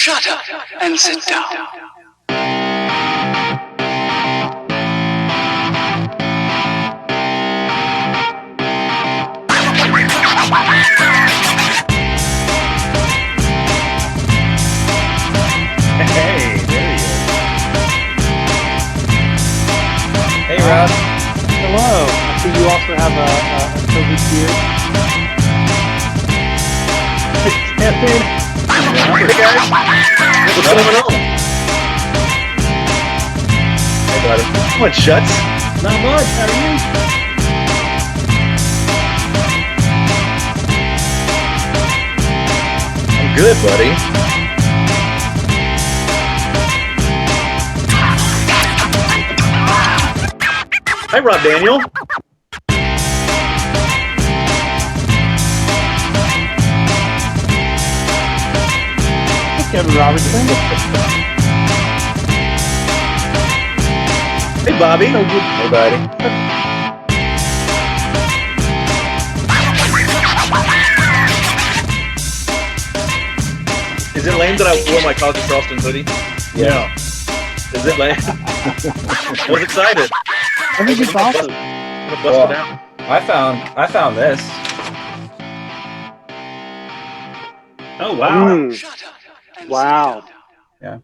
Shut up and sit down. Hey, there he is. Hey, Rob. Hello. I see you also have a COVID beard. Kevin. Hey, guys. What's going on? Hey, buddy. What, Schutz? Not much. How are you? I'm good, buddy. Hi, Rob Daniel. Kevin Robertson. Hey, Bobby. Hey, buddy. Is it lame that I wore my College of Charleston hoodie? Yeah. Is it lame? I was excited. I think it's awesome. I'm gonna bust it out. I found this. Oh, wow. Wow. Yeah.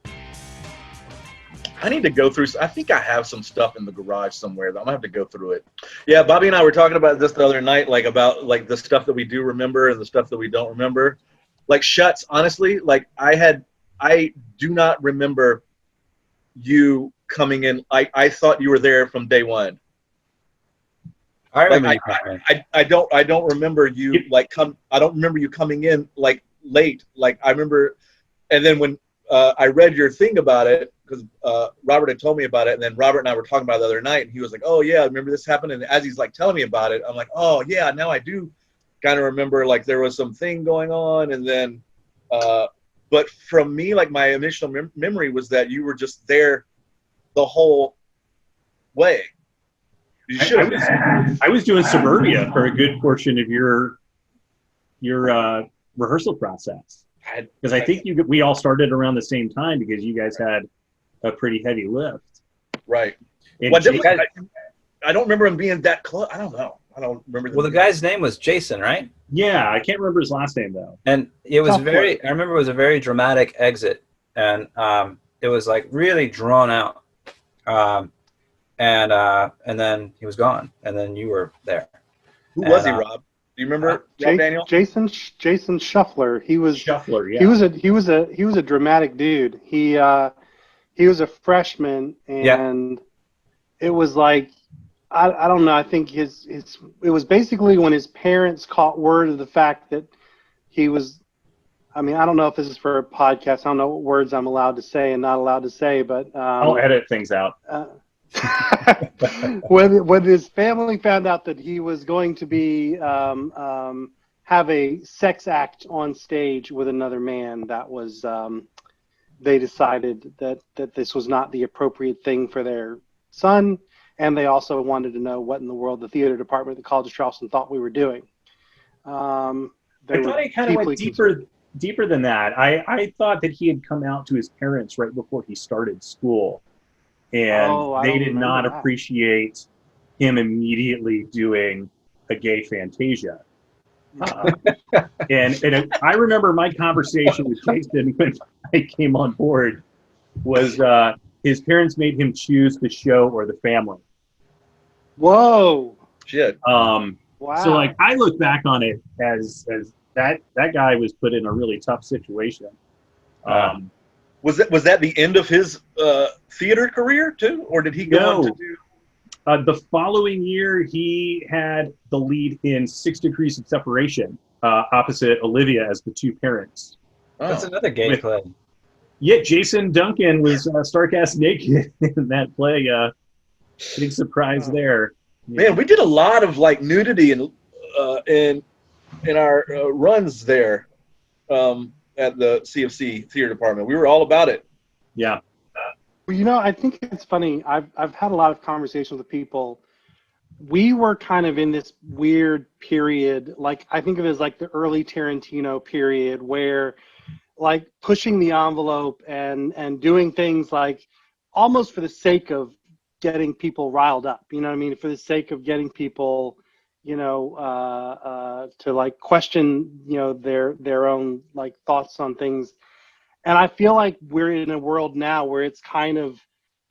I need to go through. I think I have some stuff in the garage somewhere. I'm gonna have to go through it. Yeah, Bobby and I were talking about this the other night, like about like the stuff that we do remember and the stuff that we don't remember. Like Schutz, honestly, like I do not remember you coming in. I thought you were there from day one. I remember Like, you coming in. I don't remember you I don't remember you coming in like late. Like I remember, and then when I read your thing about it, because Robert had told me about it, and then Robert and I were talking about it the other night, and he was like, "Oh yeah, I remember this happened." And as he's like telling me about it, I'm like, "Oh yeah, now I do kind of remember like there was some thing going on." And then, but from me, like my initial memory was that you were just there the whole way. You should have been. I was doing Suburbia for a good portion of your rehearsal process. Because I think we all started around the same time because you guys had a pretty heavy lift. Right. And Well, I don't remember him being that close. I don't know. I don't remember. Well, the guy's name was Jason, right? yeah, I can't remember his last name though. And it was Tough I remember it was a very dramatic exit, and it was like really drawn out. And then he was gone, and then you were there. Who was he, Rob? Do you remember, Rob Daniel? Jason Shuffler. He was Shuffler, yeah. He was a dramatic dude. He was a freshman, and it was like I don't know. I think it was basically when his parents caught word of the fact that he was. I mean, I don't know if this is for a podcast. I don't know what words I'm allowed to say and not allowed to say, but I'll edit things out. When his family found out that he was going to be have a sex act on stage with another man, that was they decided that this was not the appropriate thing for their son, and they also wanted to know what in the world the theater department at the College of Charleston thought we were doing. I thought it kind of went deeper than that. I thought that he had come out to his parents right before he started school. And they did not appreciate him immediately doing a gay Fantasia. And I remember my conversation with Jason when I came on board was his parents made him choose the show or the family. Whoa. Shit. Wow. So like I look back on it as that guy was put in a really tough situation. Was that the end of his theater career too, or did he go on to do? The following year, he had the lead in 6 Degrees of Separation, opposite Olivia as the two parents. Oh. That's another gay play. Yeah, Jason Duncan was stark-ass naked in that play. Big surprise there. Man, we did a lot of like nudity in our runs there. At the CFC theater department. We were all about it. Yeah. Well, you know, I think it's funny. I've had a lot of conversations with people. We were kind of in this weird period, like I think of it as like the early Tarantino period where like pushing the envelope and doing things like almost for the sake of getting people riled up, you know what I mean? For the sake of getting people, you know, to like question, you know, their own like thoughts on things. And I feel like we're in a world now where it's kind of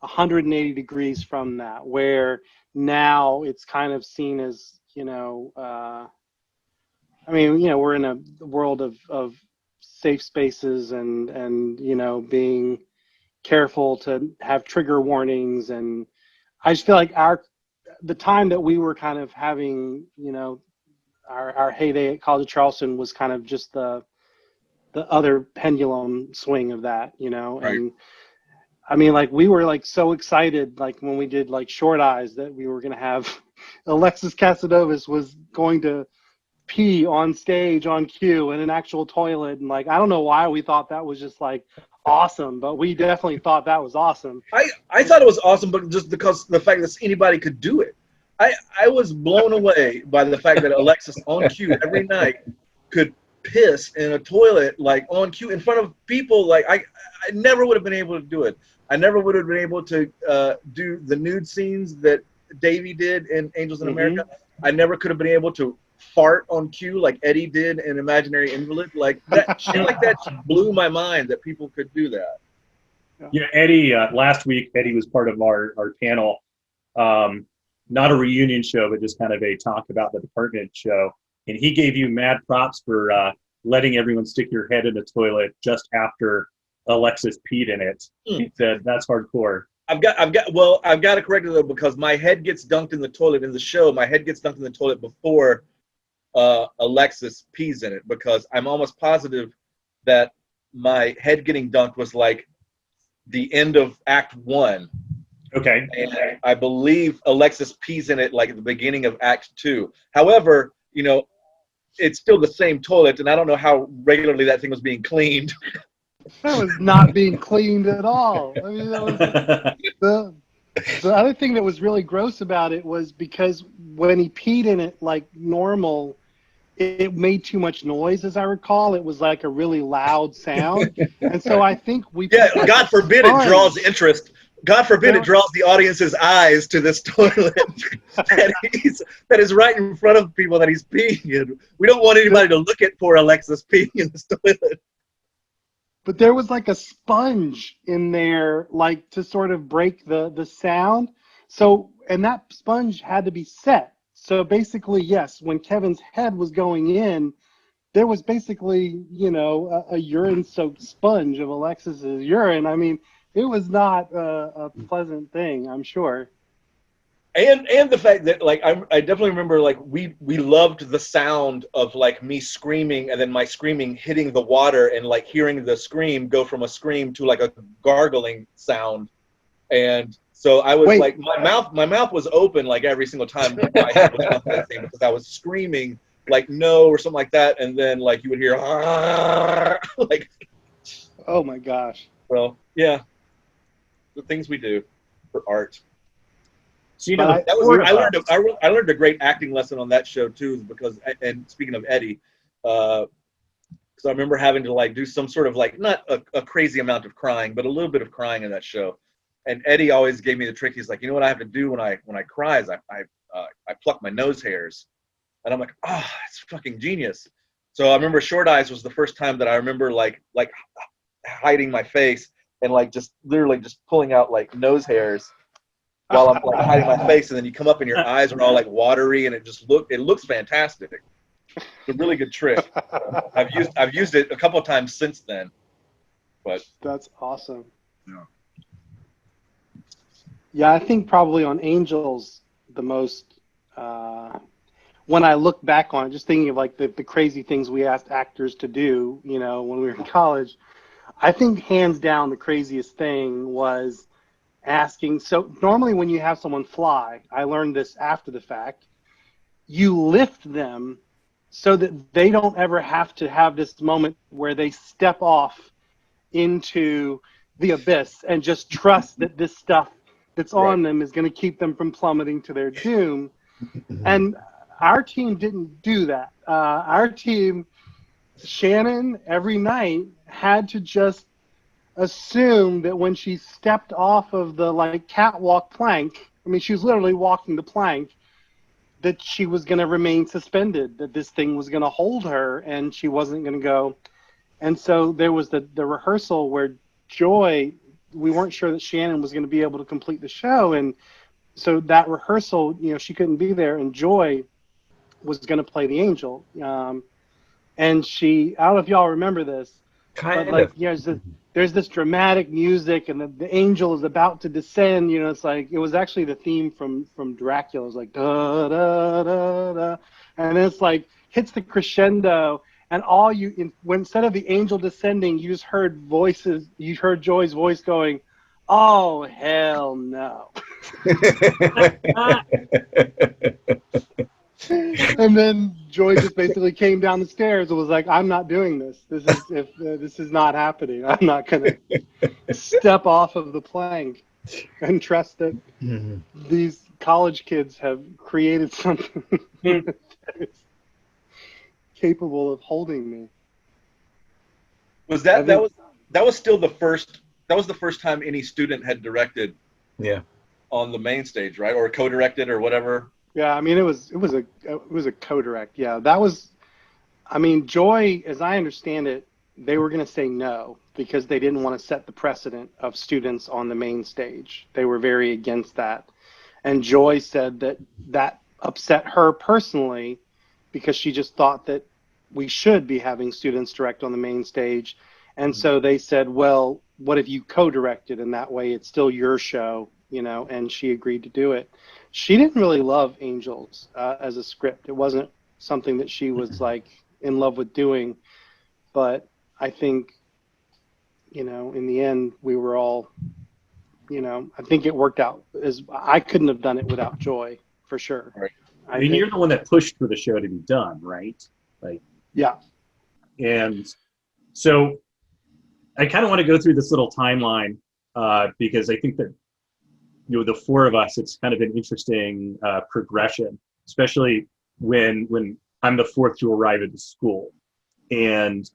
180 degrees from that, where now it's kind of seen as, you know, I mean, you know, we're in a world of safe spaces and, you know, being careful to have trigger warnings. And I just feel like the time that we were kind of having, you know, our heyday at College of Charleston was kind of just the other pendulum swing of that, you know. Right. And I mean, like, we were like so excited, like when we did like Short Eyes, that we were going to have Alexis Casanovas was going to pee on stage on cue in an actual toilet. And like, I don't know why we thought that was just like awesome, but we definitely thought that was awesome. I thought it was awesome, but just because the fact that anybody could do it. I was blown away by the fact that Alexis on cue every night could piss in a toilet, like on cue in front of people. Like I never would have been able to do it. I never would have been able to do the nude scenes that Davey did in Angels in America. I never could have been able to fart on cue like Eddie did in Imaginary Invalid. Like that shit like that just blew my mind that people could do that. Yeah, Eddie, last week, Eddie was part of our panel. Not a reunion show, but just kind of a talk about the department show. And he gave you mad props for letting everyone stick your head in the toilet just after Alexis peed in it. He said, that's hardcore. I've got to correct it though, because my head gets dunked in the toilet in the show. My head gets dunked in the toilet before Alexis pees in it, because I'm almost positive that my head getting dunked was like the end of Act 1. Okay. And I believe Alexis pees in it like at the beginning of Act 2. However, you know, it's still the same toilet, and I don't know how regularly that thing was being cleaned. That was not being cleaned at all. I mean, that was the other thing that was really gross about it was because when he peed in it like normal, it made too much noise, as I recall. It was like a really loud sound. And so I think we... Yeah, God forbid it draws interest. God forbid it draws the audience's eyes to this toilet that is right in front of people that he's peeing in. We don't want anybody to look at poor Alexis peeing in this toilet. But there was like a sponge in there, like to sort of break the sound. So, and that sponge had to be set. So basically, yes, when Kevin's head was going in, there was basically, you know, a urine-soaked sponge of Alexis's urine. I mean, it was not a pleasant thing, I'm sure. And the fact that, like, I definitely remember, like, we loved the sound of, like, me screaming and then my screaming hitting the water and, like, hearing the scream go from a scream to, like, a gargling sound. And so I was like, my mouth was open, like, every single time my head was on that thing, because I was screaming, like, no, or something like that. And then, like, you would hear, like, oh my gosh. Well, yeah, the things we do for art. So, you know, I learned a great acting lesson on that show too, because, and speaking of Eddie, because I remember having to like do some sort of like not a crazy amount of crying, but a little bit of crying in that show. And Eddie always gave me the trick. He's like, you know what I have to do when I cry is I pluck my nose hairs, and I'm like, oh, it's fucking genius. So I remember Short Eyes was the first time that I remember like hiding my face and like just literally just pulling out like nose hairs while I'm like hiding my face, and then you come up and your eyes are all like watery, and it looks fantastic. It's a really good trick. I've used it a couple of times since then. But that's awesome. Yeah. Yeah, I think probably on Angels the most, when I look back on it, just thinking of like the crazy things we asked actors to do, you know, when we were in college, I think hands down the craziest thing was asking. So normally when you have someone fly, I learned this after the fact, you lift them so that they don't ever have to have this moment where they step off into the abyss and just trust that this stuff that's on them is going to keep them from plummeting to their doom. And our team didn't do that. Our team Shannon every night had to just assume that when she stepped off of the like catwalk plank, I mean, she was literally walking the plank, that she was going to remain suspended, that this thing was going to hold her and she wasn't going to go. And so there was the rehearsal where Joy, we weren't sure that Shannon was going to be able to complete the show. And so that rehearsal, you know, she couldn't be there, and Joy was going to play the angel. And she, I don't know if y'all remember this, but like, you know, there's this dramatic music, and the angel is about to descend. You know, it's like, it was actually the theme from Dracula. It was like da da da da, and then it's like hits the crescendo, and when instead of the angel descending, you just heard voices. You heard Joy's voice going, "Oh hell no!" And then Joy just basically came down the stairs and was like, "I'm not doing this. This is not happening. I'm not gonna step off of the plank and trust that these college kids have created something that is capable of holding me." That was still the first? That was the first time any student had directed. Yeah. On the main stage, right, or co-directed or whatever. Yeah, I mean, it was a co-direct. Yeah, that was, I mean, Joy, as I understand it, they were going to say no because they didn't want to set the precedent of students on the main stage. They were very against that. And Joy said that upset her personally because she just thought that we should be having students direct on the main stage. And so they said, well, what if you co-directed, and that way it's still your show, you know, and she agreed to do it. She didn't really love Angels as a script. It wasn't something that she was like in love with doing, but I think, you know, in the end we were all, you know, I think it worked out. I couldn't have done it without Joy, for sure. Right. I mean, you're the one that pushed for the show to be done, right? Like, yeah. And so I kind of want to go through this little timeline because I think that, you know, the four of us, it's kind of an interesting progression, especially when I'm the fourth to arrive at the school. And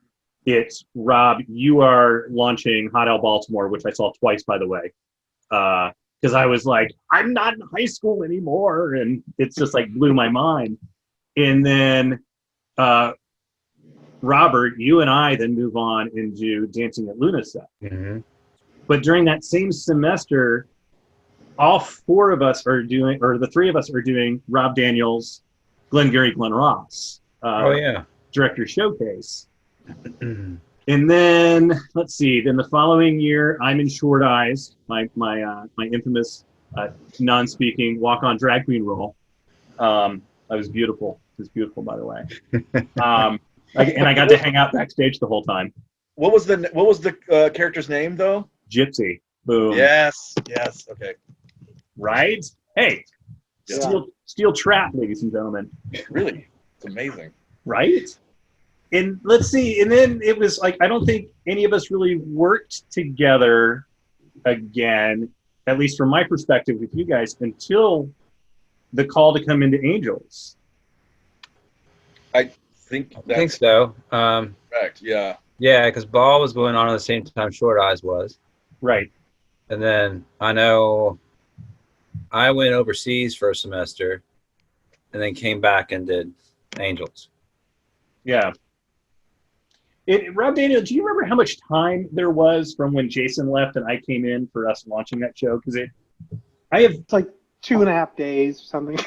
it's, Rob, you are launching Hot L Baltimore, which I saw twice, by the way, because I was like, I'm not in high school anymore. And it's just like blew my mind. And then Robert, you and I then move on into Dancing at Lunasa. Mm-hmm. But during that same semester, all four of us are doing, or the three of us are doing Rob Daniels, Glenn Gary, Glenn Ross. Director Showcase. And then, let's see, then the following year, I'm in Short Eyes, my infamous non-speaking walk-on drag queen role. I was beautiful. It was beautiful, by the way. And I got to hang out backstage the whole time. What was the character's name, though? Gypsy. Boom. Yes. Okay. Right? Hey, steel trap, ladies and gentlemen. Really? It's amazing. Right? And let's see, and then it was like, I don't think any of us really worked together again, at least from my perspective with you guys, until the call to come into Angels. I think so. Correct, yeah. Yeah, because Ball was going on at the same time Short Eyes was. Right. And then I know I went overseas for a semester and then came back and did Angels. Yeah. Rob Daniel, do you remember how much time there was from when Jason left and I came in for us launching that show? Because it's like 2.5 days or something.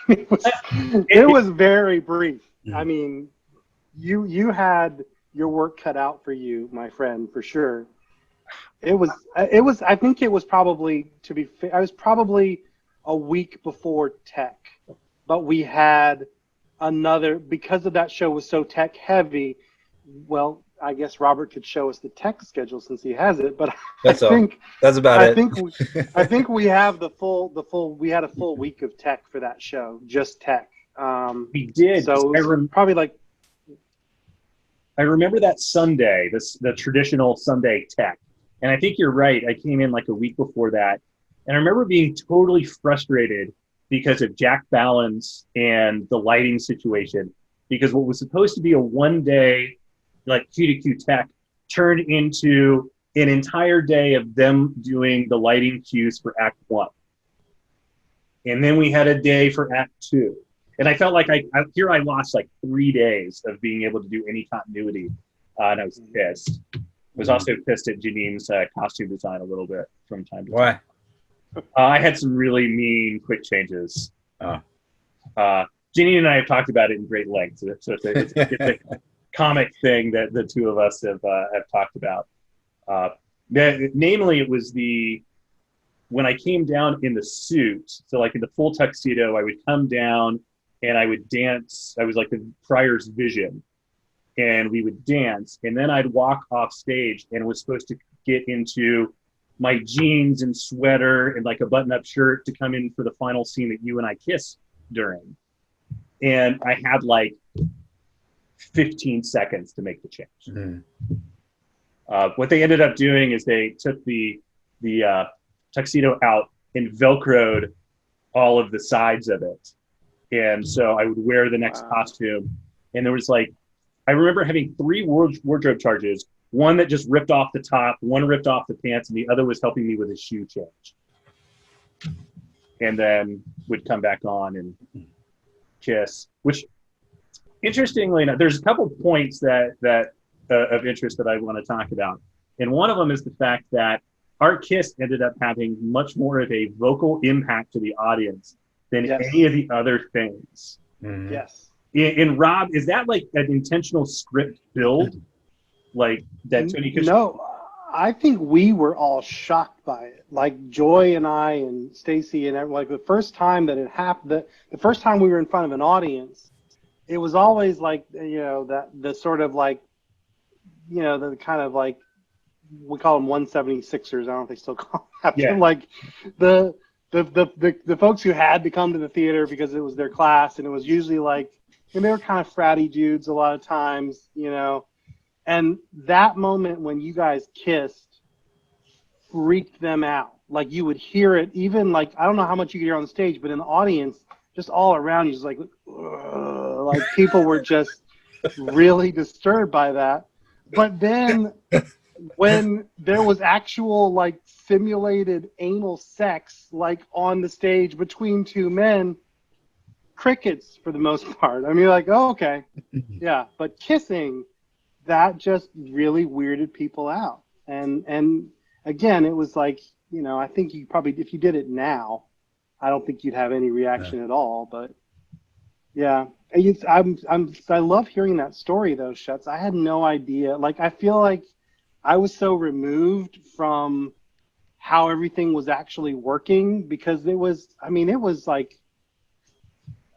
it was very brief. I mean, you had your work cut out for you, my friend, for sure. It was. I think it was probably, to be fair, I was probably a week before tech, but we had another, because of that show was so tech heavy. Well, I guess Robert could show us the tech schedule since he has it, but that's about it. I think we have we had a full week of tech for that show, just tech. We did. So probably like. I remember that Sunday, the traditional Sunday tech. And I think you're right. I came in like a week before that. And I remember being totally frustrated because of Jack Balance and the lighting situation. Because what was supposed to be a one-day like Q2Q Tech, turned into an entire day of them doing the lighting cues for Act 1. And then we had a day for Act 2. And I felt like I lost like 3 days of being able to do any continuity. And I was pissed. I was also pissed at Janine's costume design a little bit from time to time. Why? I had some really mean quick changes. Janine and I have talked about it in great length. So it's a comic thing that the two of us have talked about. Namely, it was when I came down in the suit, so like in the full tuxedo, I would come down and I would dance. I was like the Friar's vision, and we would dance, and then I'd walk off stage and was supposed to get into my jeans and sweater and like a button-up shirt to come in for the final scene that you and I kiss during. And I had like 15 seconds to make the change. Mm-hmm. What they ended up doing is they took the tuxedo out and Velcroed all of the sides of it. And so I would wear the next costume. And there was like, I remember having 3 wardrobe charges, one that just ripped off the top, one ripped off the pants, and the other was helping me with a shoe change. And then would come back on and kiss, which interestingly enough, there's a couple points that of interest that I want to talk about. And one of them is the fact that our kiss ended up having much more of a vocal impact to the audience than any of the other things. Mm-hmm. Yes. And Rob, is that like an intentional script build? Like that Tony Kushner? No, I think we were all shocked by it. Like Joy and I and Stacy and everyone, like the first time that it happened, the first time we were in front of an audience, it was always like, that the sort of like, the kind of like, we call them 176ers. I don't know if they still call them that. Yeah. Like the folks who had to come to the theater because it was their class, and it was usually like, and they were kind of fratty dudes a lot of times, and that moment when you guys kissed freaked them out. Like you would hear it, even like, I don't know how much you could hear on the stage, but in the audience, just all around you, just like people were just really disturbed by that. But then when there was actual like simulated anal sex, like on the stage between 2 men, crickets for the most part. I mean, like, oh, okay. Yeah. But kissing, that just really weirded people out. And again, it was like, I think you probably, if you did it now, I don't think you'd have any reaction at all. But yeah, I love hearing that story though, Schutz. I had no idea. Like, I feel like I was so removed from how everything was actually working because it was like,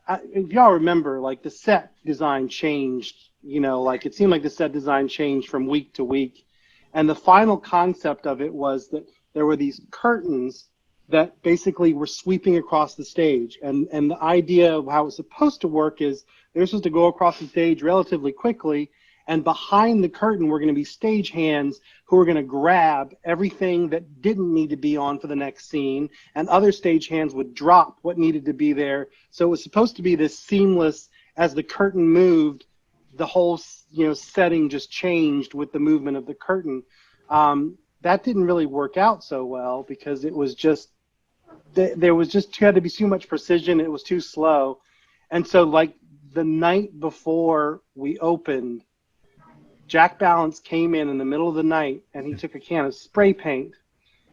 if y'all remember, like the set design changed, like it seemed like the set design changed from week to week. And the final concept of it was that there were these curtains that basically were sweeping across the stage. And the idea of how it was supposed to work is they're supposed to go across the stage relatively quickly. And behind the curtain were going to be stage hands who were going to grab everything that didn't need to be on for the next scene. And other stage hands would drop what needed to be there. So it was supposed to be this seamless, as the curtain moved, the whole, setting just changed with the movement of the curtain. That didn't really work out so well because it was just, had to be too much precision. It was too slow. And so like the night before we opened, Jack Balance came in the middle of the night and he took a can of spray paint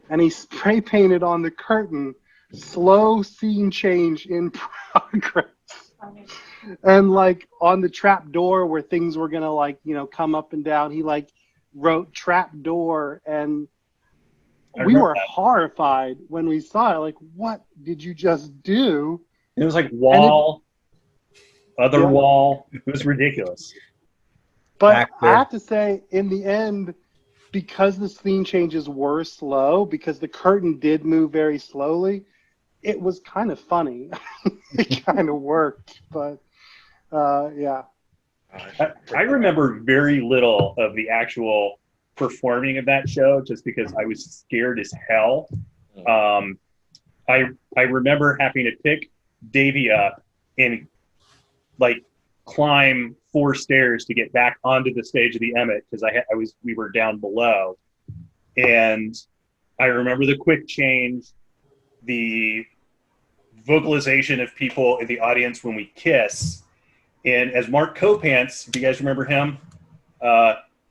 and he spray painted on the curtain, slow scene change in progress. And like on the trap door where things were going to come up and down, he like wrote trap door, and we were horrified when we saw it. Like, what did you just do? It was like wall, other wall. It was ridiculous. But I have to say, in the end, because the scene changes were slow, because the curtain did move very slowly, it was kind of funny. It kind of worked, but yeah. I remember very little of the actual performing of that show just because I was scared as hell. I remember having to pick Davey up and like climb 4 stairs to get back onto the stage of the Emmett because we were down below. And I remember the quick change, the vocalization of people in the audience when we kiss. And as Mark Copants, if you guys remember him,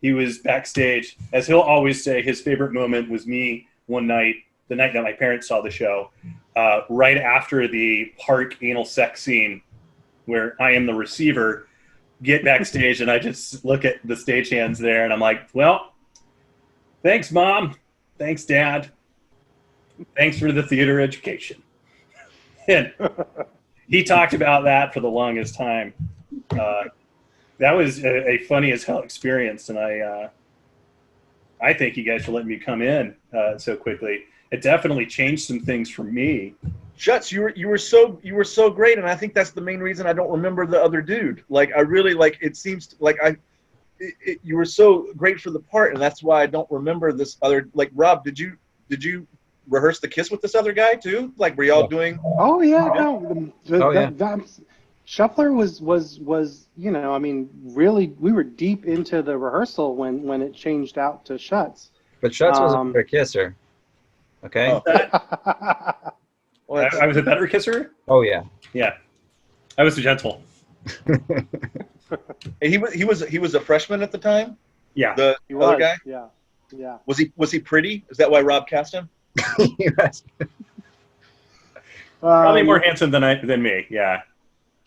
he was backstage. As he'll always say, his favorite moment was me one night, the night that my parents saw the show, right after the park anal sex scene where I am the receiver, get backstage and I just look at the stagehands there and I'm like, well, thanks, Mom. Thanks, Dad. Thanks for the theater education. And he talked about that for the longest time. That was a funny as hell experience, and I thank you guys for letting me come in so quickly. It definitely changed some things for me. Schutz, you were so great, and I think that's the main reason I don't remember the other dude. Like, I really like. It seems like you were so great for the part, and that's why I don't remember this other. Like, Rob, did you rehearse the kiss with this other guy too? Like, were y'all doing? Oh yeah, no. Shuffler was I mean, really, we were deep into the rehearsal when it changed out to Schutz. But Schutz wasn't a kisser. Okay. Oh. I was a better kisser. Oh yeah. Yeah, I was gentle. He was a freshman at the time. Yeah, the other guy. Yeah. Was he pretty? Is that why Rob cast him? Yes. Probably more handsome than me. Yeah,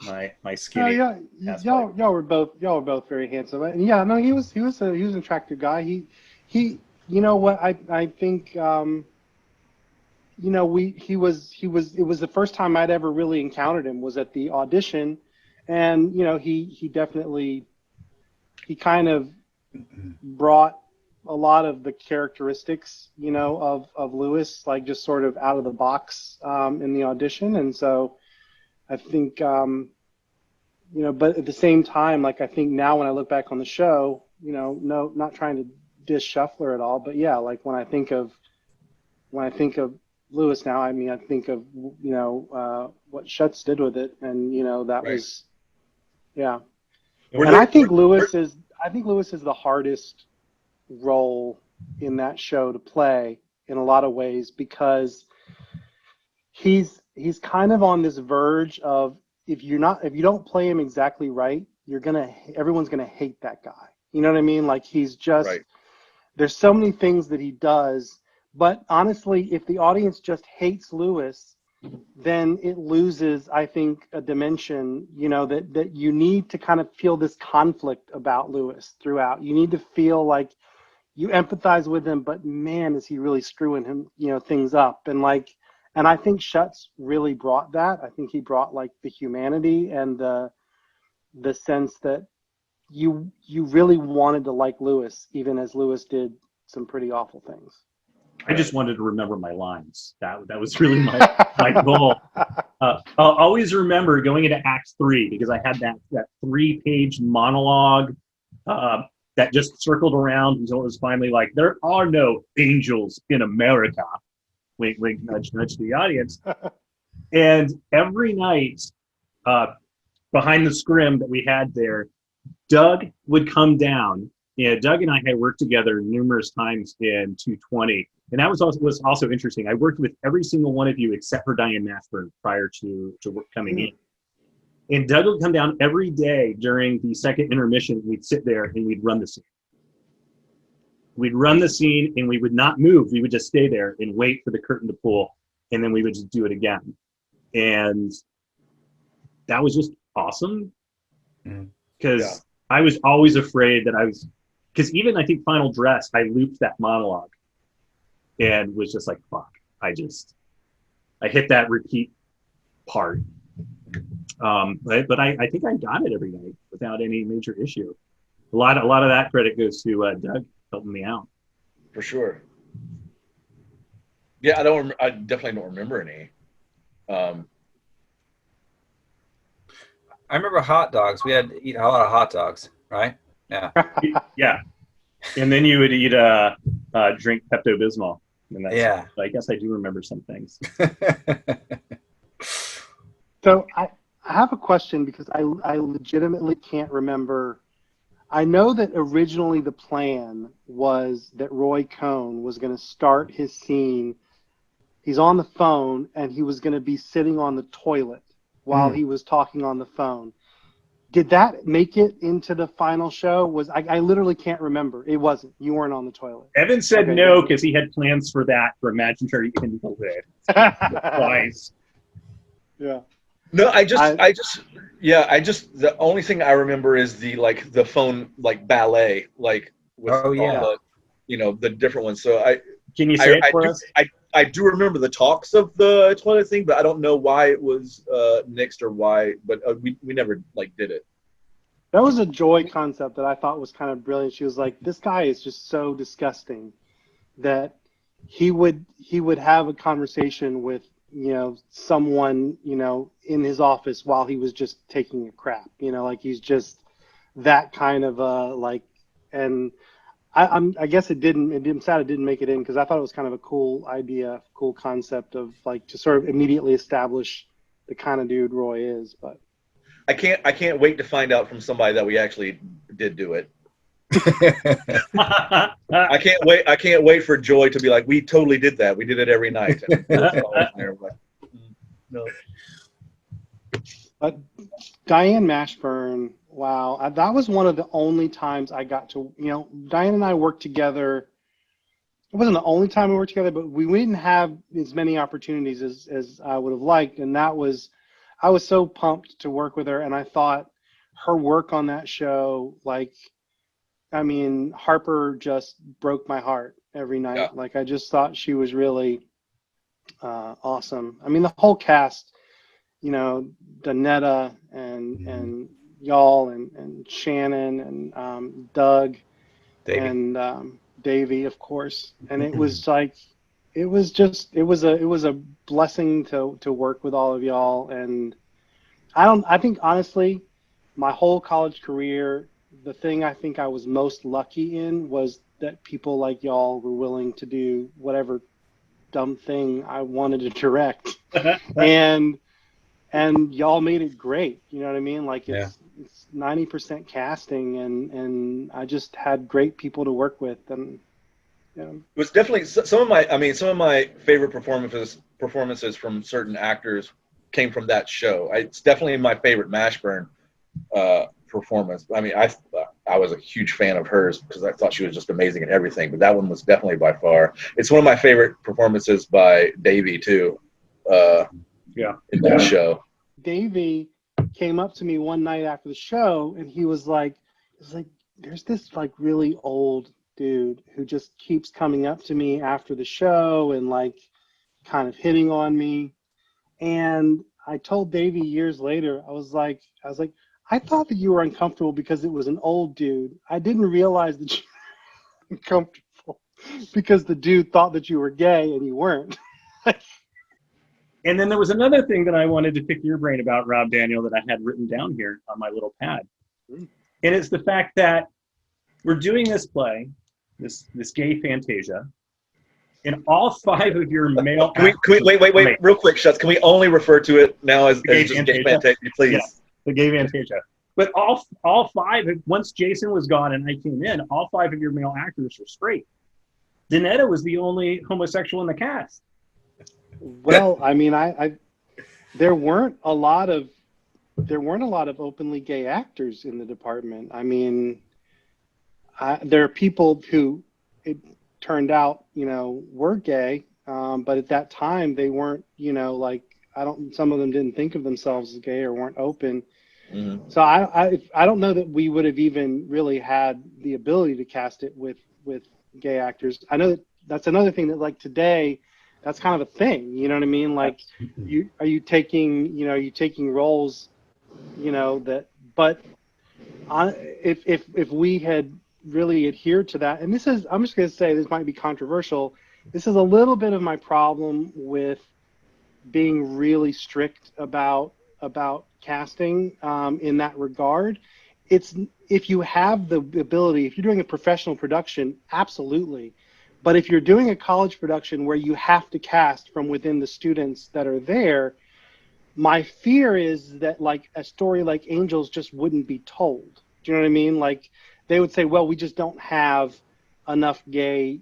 my skinny. Y'all were both very handsome. And yeah, no, he was an attractive guy. He you know what I think it was the first time I'd ever really encountered him was at the audition, and he definitely kind of brought a lot of the characteristics of Lewis, like just sort of out of the box in the audition. And so I think but at the same time, like, I think now when I look back on the show, no, not trying to diss Shuffler at all, but yeah, like when I think of Lewis now, I mean, I think of what Schutz did with it, and that right. was, yeah. And I think Lewis is the hardest role in that show to play in a lot of ways, because he's kind of on this verge of, if you don't play him exactly right, everyone's gonna hate that guy. You know what I mean? Like, he's just right. There's so many things that he does, but honestly, if the audience just hates Lewis, then it loses, I think, a dimension, that you need to kind of feel this conflict about Lewis throughout. You need to feel like you empathize with him, but man, is he really screwing him, things up. And I think Schutz really brought that. I think he brought like the humanity and the sense that you really wanted to like Lewis, even as Lewis did some pretty awful things. I just wanted to remember my lines. That was really my goal. I'll always remember going into Act 3, because I had that 3-page monologue that just circled around until it was finally like, there are no angels in America. Wink, wink, nudge, nudge to the audience. And every night behind the scrim that we had there, Doug would come down. Doug and I had worked together numerous times in 220. And that was also interesting. I worked with every single one of you except for Diane Mashburn prior to work coming in. And Doug would come down every day during the second intermission. We'd sit there and we'd run the scene. We'd run the scene and we would not move. We would just stay there and wait for the curtain to pull. And then we would just do it again. And that was just awesome. Because I was always afraid that because even I think Final Dress, I looped that monologue and was just like, fuck, I hit that repeat part. But I think I got it every night without any major issue. A lot of that credit goes to Doug helping me out. For sure. Yeah, I definitely don't remember any. I remember hot dogs. We had to eat a lot of hot dogs, right? Yeah. Yeah. And then you would eat drink Pepto-Bismol. And yeah. So I guess I do remember some things. So have a question because I legitimately can't remember. I know that originally the plan was that Roy Cohn was going to start his scene. He's on the phone and he was going to be sitting on the toilet while he was talking on the phone. Did that make it into the final show? I literally can't remember. It wasn't. You weren't on the toilet. Evan said no because he had plans for that for Imaginary Invalid. Twice. Yeah. No, the only thing I remember is the phone ballet with all the the different ones. So can you say it for us? I do remember the talks of the toilet thing, but I don't know why it was nixed or why. But we never did it. That was a Joy concept that I thought was kind of brilliant. She was like, "This guy is just so disgusting that he would have a conversation with someone in his office while he was just taking a crap. He's just that kind of and." I guess it didn't. Sad it didn't make it in because I thought it was kind of a cool idea, cool concept of to sort of immediately establish the kind of dude Roy is. But I can't wait to find out from somebody that we actually did do it. I can't wait for Joy to be like, we totally did that. We did it every night. No. But Diane Mashburn. Wow, that was one of the only times I got to, Diane and I worked together. It wasn't the only time we worked together, but we didn't have as many opportunities as I would have liked. And I was so pumped to work with her. And I thought her work on that show, Harper just broke my heart every night. Yeah. I just thought she was really awesome. The whole cast, Donetta and y'all and Shannon and Doug Davey. and Davey, of course. And it was it was a blessing to work with all of y'all. And I think honestly, my whole college career, the thing I think I was most lucky in was that people like y'all were willing to do whatever dumb thing I wanted to direct. And y'all made it great. You know what I mean? It's 90% casting, and I just had great people to work with. And it was definitely some of my favorite performances from certain actors came from that show. It's definitely my favorite Mashburn performance. I was a huge fan of hers because I thought she was just amazing in everything. But that one was definitely by far. It's one of my favorite performances by Davey too. In that show. Davey came up to me one night after the show and he was like, there's this really old dude who just keeps coming up to me after the show and kind of hitting on me. And I told Davey years later, I was like, I thought that you were uncomfortable because it was an old dude. I didn't realize that you were uncomfortable because the dude thought that you were gay and you weren't. And then there was another thing that I wanted to pick your brain about, Rob Daniel, that I had written down here on my little pad. And it's the fact that we're doing this play, this gay Fantasia, and all five of your male... Can we wait, real quick, Schutz. Can we only refer to it now as just gay Fantasia, please? Yeah, the gay Fantasia. But all five, once Jason was gone and I came in, all five of your male actors were straight. Donetta was the only homosexual in the cast. Well, there weren't a lot of openly gay actors in the department. There are people who it turned out, were gay, but at that time they weren't, some of them didn't think of themselves as gay or weren't open. Mm-hmm. So I don't know that we would have even really had the ability to cast it with gay actors. I know that's another thing that today. That's kind of a thing, you know what I mean? Are you taking roles, but if we had really adhered to that, and I'm just going to say this might be controversial. This is a little bit of my problem with being really strict about casting in that regard. It's if you have the ability, if you're doing a professional production, absolutely. But if you're doing a college production where you have to cast from within the students that are there, my fear is that like a story like Angels just wouldn't be told. Do you know what I mean? Like they would say, well, we just don't have enough gay,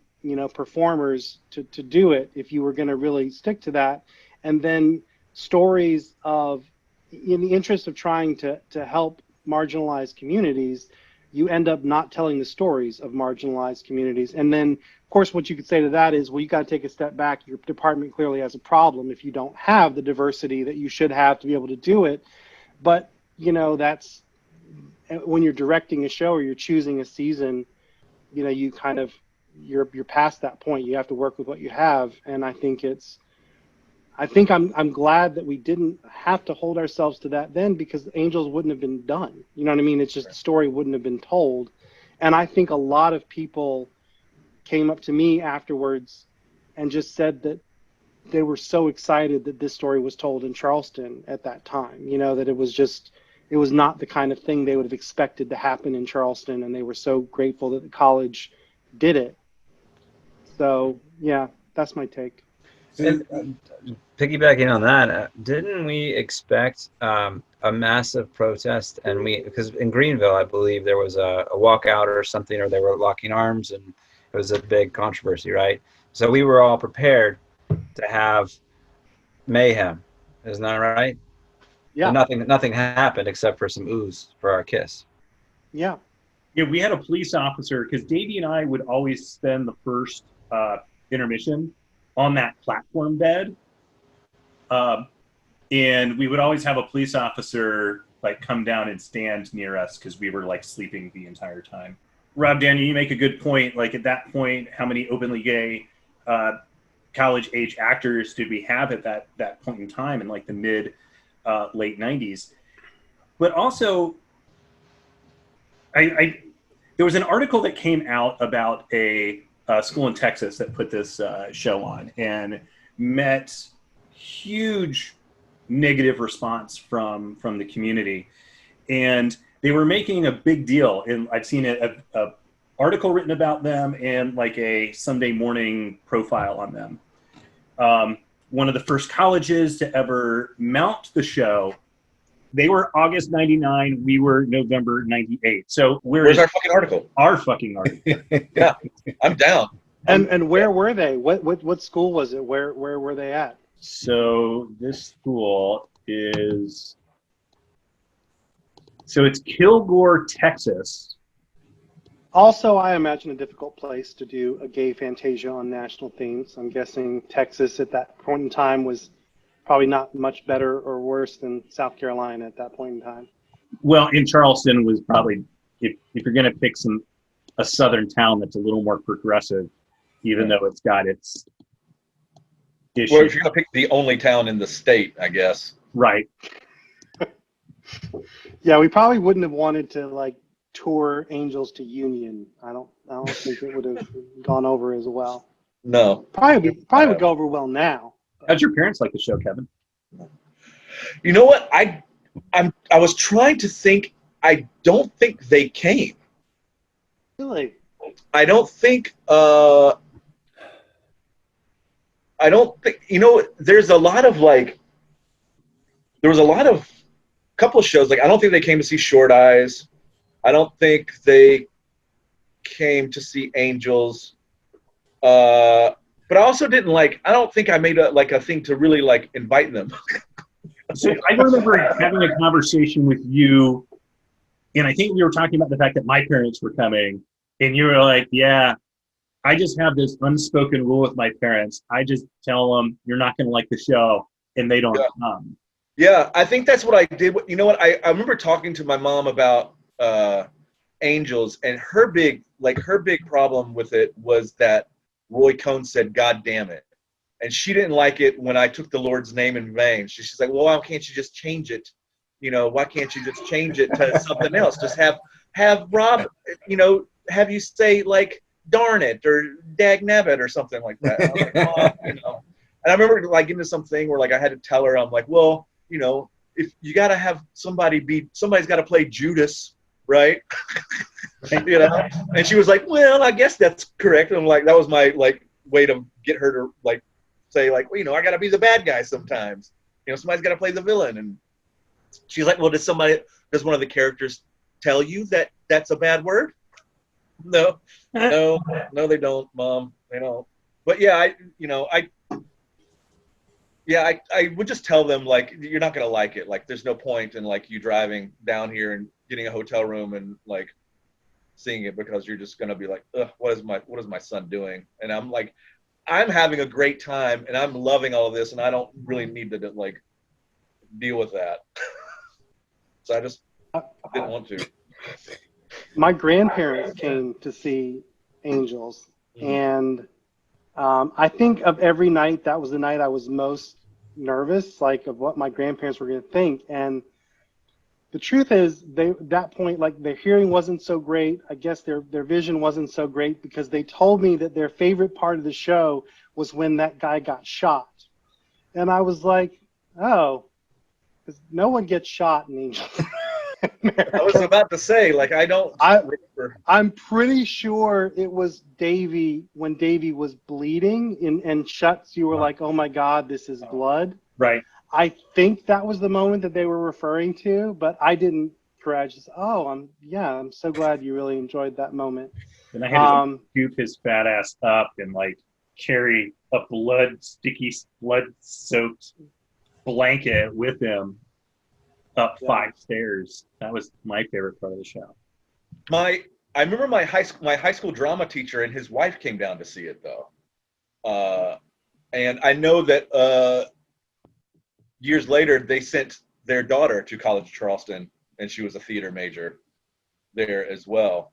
performers to do it if you were going to really stick to that. And then stories of, in the interest of trying to help marginalized communities, you end up not telling the stories of marginalized communities. And then, of course, what you could say to that is, well, you got to take a step back. Your department clearly has a problem if you don't have the diversity that you should have to be able to do it. But, that's when you're directing a show or you're choosing a season, you kind of, you're past that point. You have to work with what you have. And I think I'm glad that we didn't have to hold ourselves to that then, because Angels wouldn't have been done. You know what I mean? It's just the story wouldn't have been told. And I think a lot of people came up to me afterwards and just said that they were so excited that this story was told in Charleston at that time, that it was not the kind of thing they would have expected to happen in Charleston. And they were so grateful that the college did it. So, yeah, that's my take. And piggybacking on that, didn't we expect a massive protest? And because in Greenville, I believe there was a walkout or something, or they were locking arms, and it was a big controversy, right? So we were all prepared to have mayhem. Isn't that right? Yeah. And nothing happened except for some ooze for our kiss. Yeah. Yeah, we had a police officer, because Davey and I would always spend the first intermission on that platform bed. And we would always have a police officer like come down and stand near us because we were like sleeping the entire time. Rob, Daniel, you make a good point. Like at that point, how many openly gay college age actors did we have at that point in time in like the mid late 90s? But also, there was an article that came out about a school in Texas that put this show on and met huge negative response from the community. And they were making a big deal. And I've seen a article written about them and like a Sunday morning profile on them. One of the first colleges to ever mount the show. They were August 99. We were November 98. So where's our fucking article? Our fucking article. Yeah, I'm down. And where were they? What school was it? Where were they at? So this school is, it's Kilgore, Texas. Also, I imagine a difficult place to do a gay Fantasia on national themes. I'm guessing Texas at that point in time was probably not much better or worse than South Carolina at that point in time. Well, in Charleston was probably, if you're going to pick a southern town that's a little more progressive, even though it's got its issues. Well, if you're going to pick the only town in the state, I guess. Right. Yeah, we probably wouldn't have wanted to like tour Angels to Union. I don't think it would have gone over as well. No. Probably would go over well now. How'd your parents like the show, Kevin? You know what? I was trying to think. I don't think they came. Really? I don't think. There's a lot of like. There was a couple of shows. Like I don't think they came to see Short Eyes. I don't think they came to see Angels. But I also didn't I don't think I made a thing to really like invite them. So I remember having a conversation with you, and I think we were talking about the fact that my parents were coming, and you were like, yeah, I just have this unspoken rule with my parents. I just tell them you're not going to like the show, and they don't come. Yeah, I think that's what I did. You know what? I remember talking to my mom about Angels, and her big problem with it was that Roy Cohn said, "God damn it." And she didn't like it when I took the Lord's name in vain. She's like, well, why can't you just change it? Why can't you just change it to something else? Just have Rob, have you say like, darn it, or dag nabbit, or something like that. I was like, And I remember like getting to something where like I had to tell her, I'm like, well, if you got to have somebody's got to play Judas, right? And she was like, well, I guess that's correct. And I'm like, that was my like way to get her to like say like, well, I got to be the bad guy sometimes. somebody's got to play the villain. And she's like, well, does one of the characters tell you that that's a bad word? No, they don't, Mom. They don't. But yeah, I would just tell them, like, you're not going to like it. Like, there's no point in, like, you driving down here and getting a hotel room and, like, seeing it, because you're just going to be like, ugh, what is my son doing? And I'm like, I'm having a great time and I'm loving all of this, and I don't really need to, like, deal with that. So I just didn't want to. My grandparents came to see Angels, and I think of every night, that was the night I was most nervous, like, of what my grandparents were going to think. And the truth is, at that point, like, their hearing wasn't so great. I guess their vision wasn't so great, because they told me that their favorite part of the show was when that guy got shot. And I was like, oh, because no one gets shot in Angels. I was about to say, like, I'm pretty sure it was Davy, when Davy was bleeding and Schutz, you were like, oh my God, this is blood. Right. I think that was the moment that they were referring to, but I didn't correct. Just, I'm so glad you really enjoyed that moment. And I had to scoop his fat ass up and, like, carry a blood-soaked blanket with him up 5 stairs. That was my favorite part of the show. I remember my high school drama teacher and his wife came down to see it, though. And I know that years later they sent their daughter to College of Charleston, and she was a theater major there as well.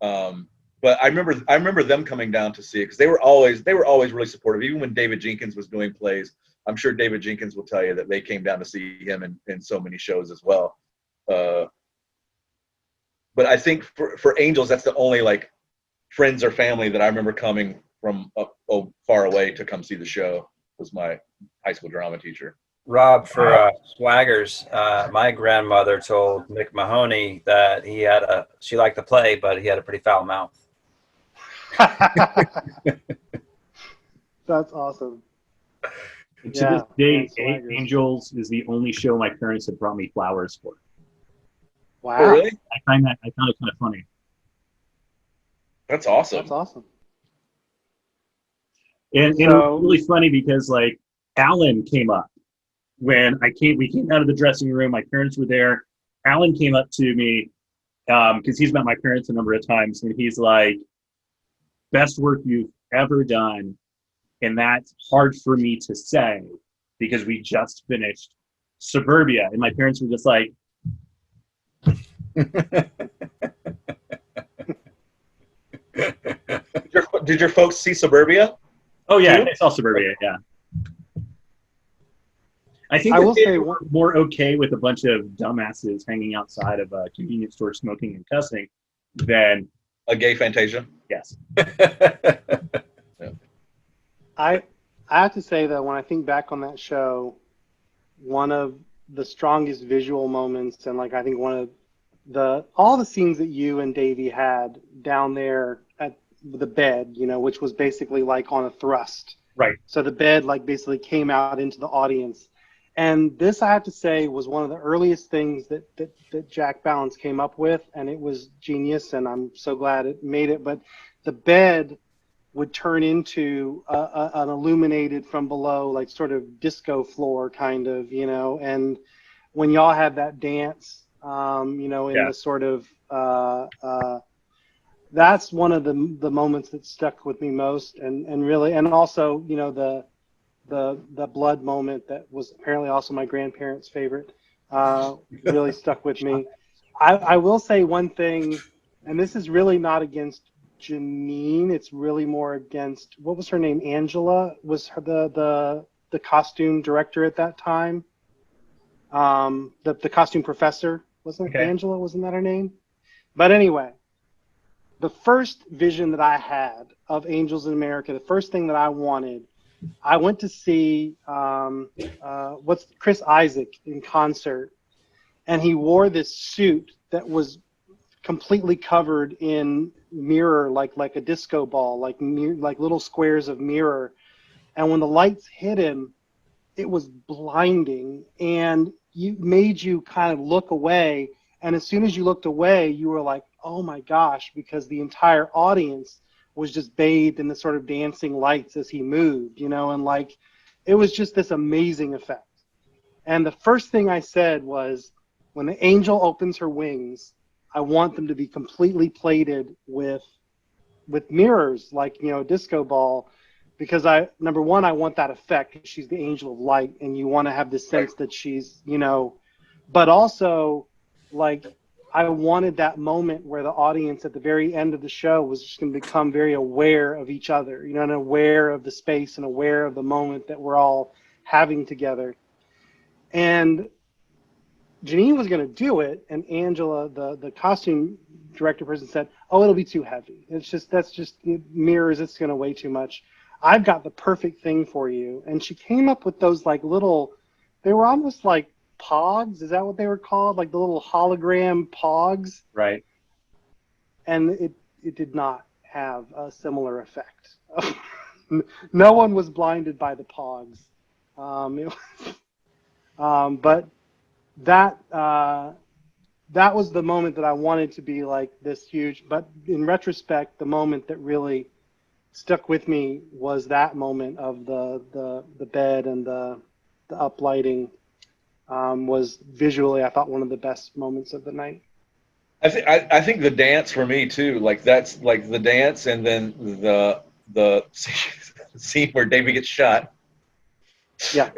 But I remember them coming down to see it, because they were always really supportive. Even when David Jenkins was doing plays, I'm sure David Jenkins will tell you that they came down to see him in so many shows as well. But I think for Angels, that's the only, like, friends or family that I remember coming from far away to come see the show, was my high school drama teacher. Rob, for Swaggers, my grandmother told Mick Mahoney that she liked to play, but he had a pretty foul mouth. That's awesome. To this day, Angels is the only show my parents have brought me flowers for. Wow. Oh, really? I found it kind of funny. That's awesome. That's awesome. And it was really funny because, like, Alan came up when we came out of the dressing room. My parents were there. Alan came up to me because he's met my parents a number of times, and he's like, best work you've ever done. And that's hard for me to say because we just finished Suburbia. And my parents were just like, Did your folks see Suburbia? oh yeah, I saw Suburbia, yeah. I think they were more okay with a bunch of dumbasses hanging outside of a convenience store smoking and cussing than a gay Fantasia. Yes. Yeah. I have to say that when I think back on that show, one of the strongest visual moments, and, like, I think one of all the scenes that you and Davey had down there at the bed, which was basically like on a thrust. Right. So the bed, like, basically came out into the audience. And this, I have to say, was one of the earliest things that Jack Balance came up with, and it was genius, and I'm so glad it made it. But the bed would turn into an illuminated from below, like, sort of disco floor kind of, and when y'all had that dance, in the sort of, that's one of the moments that stuck with me most, and really, and also, the blood moment that was apparently also my grandparents' favorite, really stuck with me. I will say one thing, and this is really not against Janine, it's really more against, what was her name? Angela was her, the costume director at that time. The costume professor, wasn't it? Angela, wasn't that her name? But anyway, the first vision that I had of Angels in America, the first thing that I wanted, I went to see Chris Isaac in concert, and he wore this suit that was completely covered in mirror, like a disco ball, like little squares of mirror. And when the lights hit him, it was blinding, and made you kind of look away. And as soon as you looked away, you were like, oh my gosh, because the entire audience was just bathed in the sort of dancing lights as he moved, you know, and like, it was just this amazing effect. And the first thing I said was, when the angel opens her wings, I want them to be completely plated with mirrors, like, you know, a disco ball, because number one, I want that effect. She's the angel of light, and you want to have this sense that she's, you know, but also, like, I wanted that moment where the audience at the very end of the show was just going to become very aware of each other, you know, and aware of the space and aware of the moment that we're all having together. And Janine was going to do it, and Angela, the costume director person, said, oh, it'll be too heavy. That's just mirrors, it's going to weigh too much. I've got the perfect thing for you. And she came up with those like little, they were almost like pogs. Is that what they were called? Like the little hologram pogs? Right. And it did not have a similar effect. No one was blinded by the pogs. But that was the moment that I wanted to be like this huge. But in retrospect, the moment that really stuck with me was that moment of the bed and the uplighting. Was visually, I thought, one of the best moments of the night. I think the dance for me too, like that's like the dance, and then the scene where David gets shot. Yeah,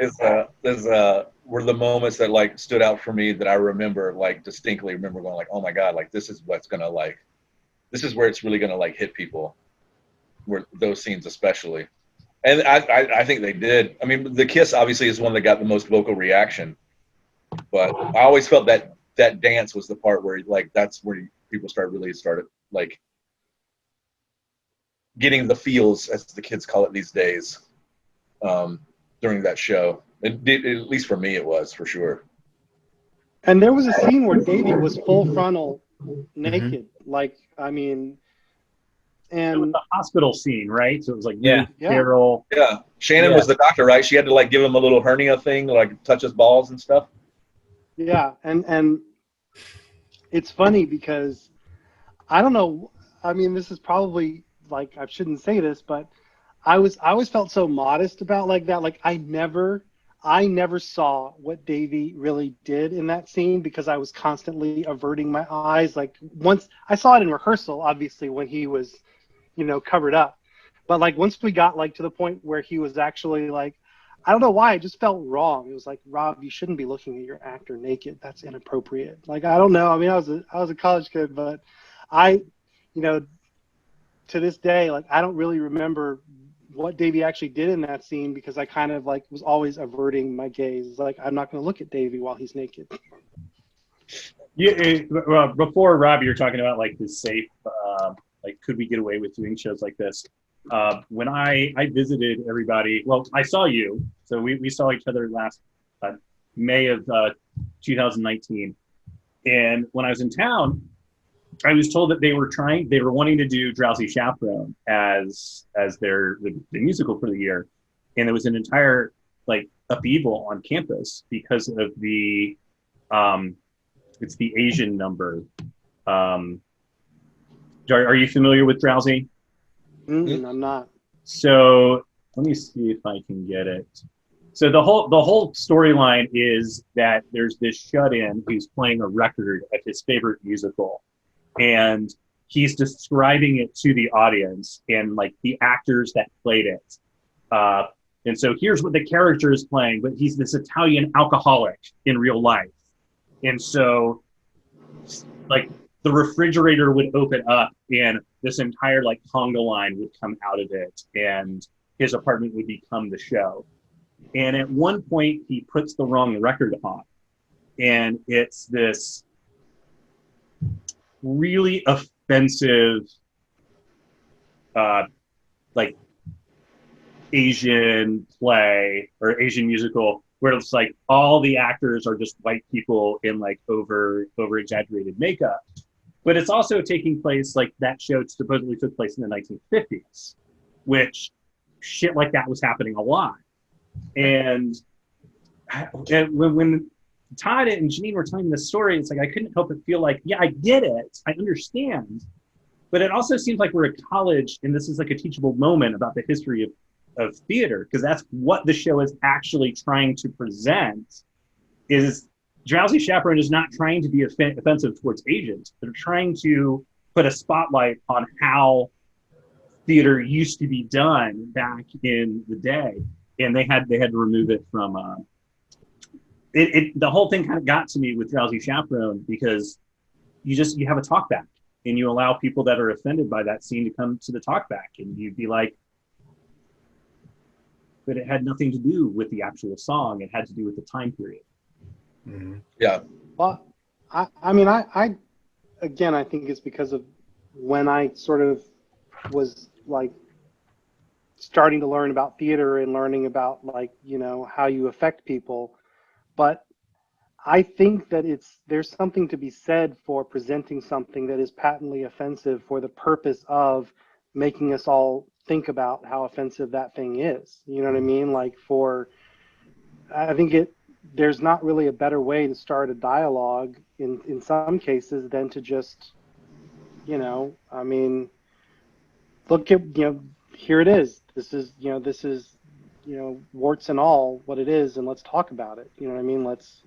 were the moments that like stood out for me that I remember, like distinctly remember going like, oh my God, like this is what's gonna like, this is where it's really gonna like hit people, where those scenes especially. And I think they did. I mean, the kiss obviously is one that got the most vocal reaction, but I always felt that dance was the part where like that's where people started like getting the feels, as the kids call it these days, during that show. At least for me, it was for sure. And there was a scene where Davey was full frontal naked, like, I mean, and it was the hospital scene, right? So it was like Yeah. sterile. Yeah, Shannon was the doctor, right? She had to like give him a little hernia thing, like touch his balls and stuff. Yeah, and it's funny because I don't know. I mean, this is probably like, I shouldn't say this, but I always felt so modest about like that. Like I never saw what Davey really did in that scene because I was constantly averting my eyes. Like once I saw it in rehearsal, obviously when he was, you know, covered up, but like once we got like to the point where he was actually like, I don't know why, it just felt wrong. It was like, Rob, you shouldn't be looking at your actor naked. That's inappropriate. Like, I don't know. I mean, I was a college kid, but I, you know, to this day, like, I don't really remember what Davey actually did in that scene because I kind of like was always averting my gaze. Like, I'm not going to look at Davey while he's naked. Yeah. Well, before, Rob, you were talking about like the safe, like, could we get away with doing shows like this? When I visited everybody, well, I saw you, so we saw each other last May of 2019, and when I was in town, I was told that they were wanting to do Drowsy Chaperone as the musical for the year, and there was an entire like upheaval on campus because of the it's the Asian number. Are you familiar with Drowsy? I'm not. So let me see if I can get it. So the whole storyline is that there's this shut-in who's playing a record of his favorite musical, and he's describing it to the audience and like the actors that played it. And so here's what the character is playing, but he's this Italian alcoholic in real life. And so like the refrigerator would open up and this entire like conga line would come out of it and his apartment would become the show. And at one point he puts the wrong record on, and it's this really offensive like Asian play or Asian musical where it's like all the actors are just white people in like over exaggerated makeup. But it's also taking place, like that show supposedly took place in the 1950s, which shit like that was happening a lot. And when Todd and Janine were telling me the story, it's like I couldn't help but feel like, yeah, I get it, I understand, but it also seems like we're at college, and this is like a teachable moment about the history of theater, because that's what the show is actually trying to present. Is Drowsy Chaperone is not trying to be offensive towards agents. They're trying to put a spotlight on how theater used to be done back in the day, and they had to remove it from. The whole thing kind of got to me with Drowsy Chaperone, because you have a talkback, and you allow people that are offended by that scene to come to the talkback, and you'd be like, but it had nothing to do with the actual song. It had to do with the time period. Mm-hmm. Yeah. Well, I mean, I again, I think it's because of when I sort of was like starting to learn about theater and learning about, like, you know, how you affect people. But I think that there's something to be said for presenting something that is patently offensive for the purpose of making us all think about how offensive that thing is. You know what I mean? Like, I think there's not really a better way to start a dialogue in some cases than to just, you know, I mean, look at, you know, here it is. This is, you know, warts and all what it is, and let's talk about it. You know what I mean? Let's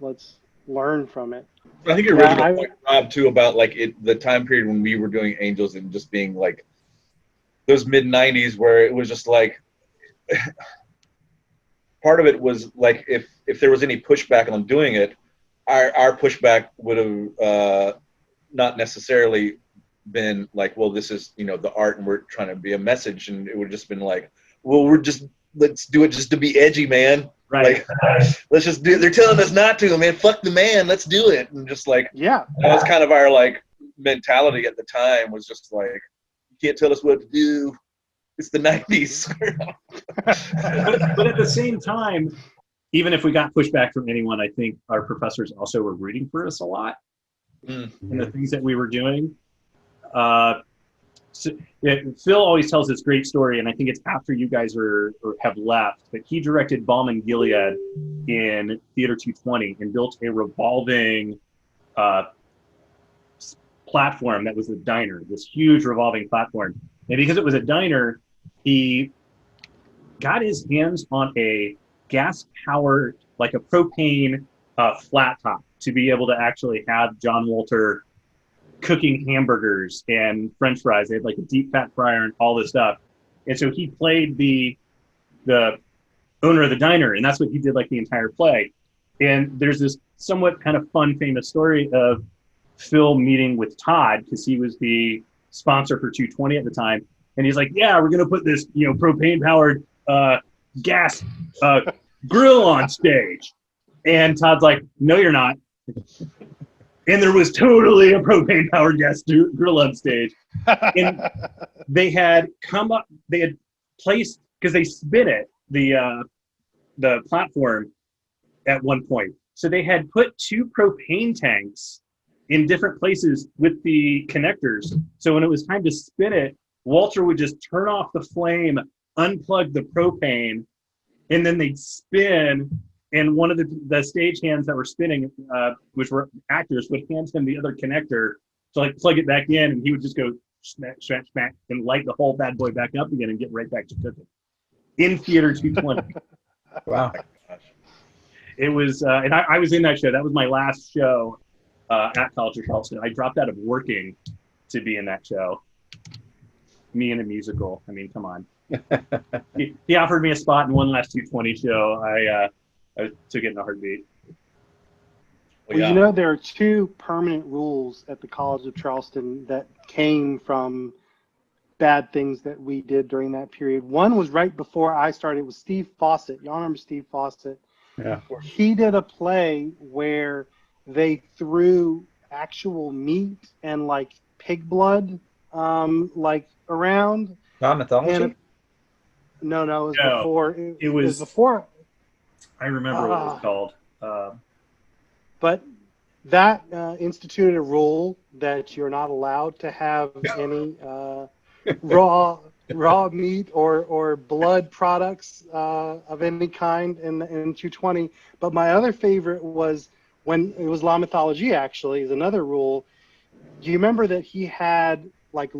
learn from it. I think your original point, Rob, too, about like the time period when we were doing Angels and just being like those mid '90s where it was just like part of it was like if there was any pushback on doing it, our pushback would have not necessarily been like, well, this is, you know, the art and we're trying to be a message, and it would have just been like, well, let's do it just to be edgy, man. Right. Like, let's just do it. They're telling us not to, man. Fuck the man. Let's do it. And just like, yeah, that was kind of our like mentality at the time, was just like, you can't tell us what to do. It's the '90s. but at the same time, even if we got pushback from anyone, I think our professors also were rooting for us a lot in the things that we were doing. Phil always tells this great story, and I think it's after you guys have left, but he directed Balm and Gilead in Theater 220 and built a revolving platform that was a diner, this huge revolving platform. And because it was a diner, he got his hands on a gas-powered, like a propane flat top, to be able to actually have John Walter cooking hamburgers and French fries. They had like a deep fat fryer and all this stuff. And so he played the owner of the diner, and that's what he did like the entire play. And there's this somewhat kind of fun, famous story of Phil meeting with Todd, because he was the sponsor for 220 at the time. And he's like, yeah, we're going to put this, you know, propane powered gas grill on stage. And Todd's like, no, you're not. And there was totally a propane-powered gas grill on stage. And they had placed, because they spin it, the platform at one point. So they had put 2 propane tanks in different places with the connectors. So when it was time to spin it, Walter would just turn off the flame, unplug the propane, and then they'd spin. And one of the stage hands that were spinning, which were actors, would hand him the other connector to like plug it back in, and he would just go smack, smack, smack, and light the whole bad boy back up again and get right back to cooking. In Theater 220. Wow. It was, and I was in that show. That was my last show at College of Charleston. I dropped out of working to be in that show. Me in a musical. I mean, come on. He offered me a spot in one last 220 show. I took it in a heartbeat. Well, you know, there are 2 permanent rules at the College of Charleston that came from bad things that we did during that period. One was right before I started. It was Steve Fawcett. Y'all remember Steve Fawcett? Yeah. He did a play where they threw actual meat and like pig blood like around. Not mythology? No, it was before. It was before. I remember what it was called. But that instituted a rule that you're not allowed to have any raw raw meat or blood products of any kind in 220. But my other favorite was when it was La Mythologie, actually, is another rule. Do you remember that he had like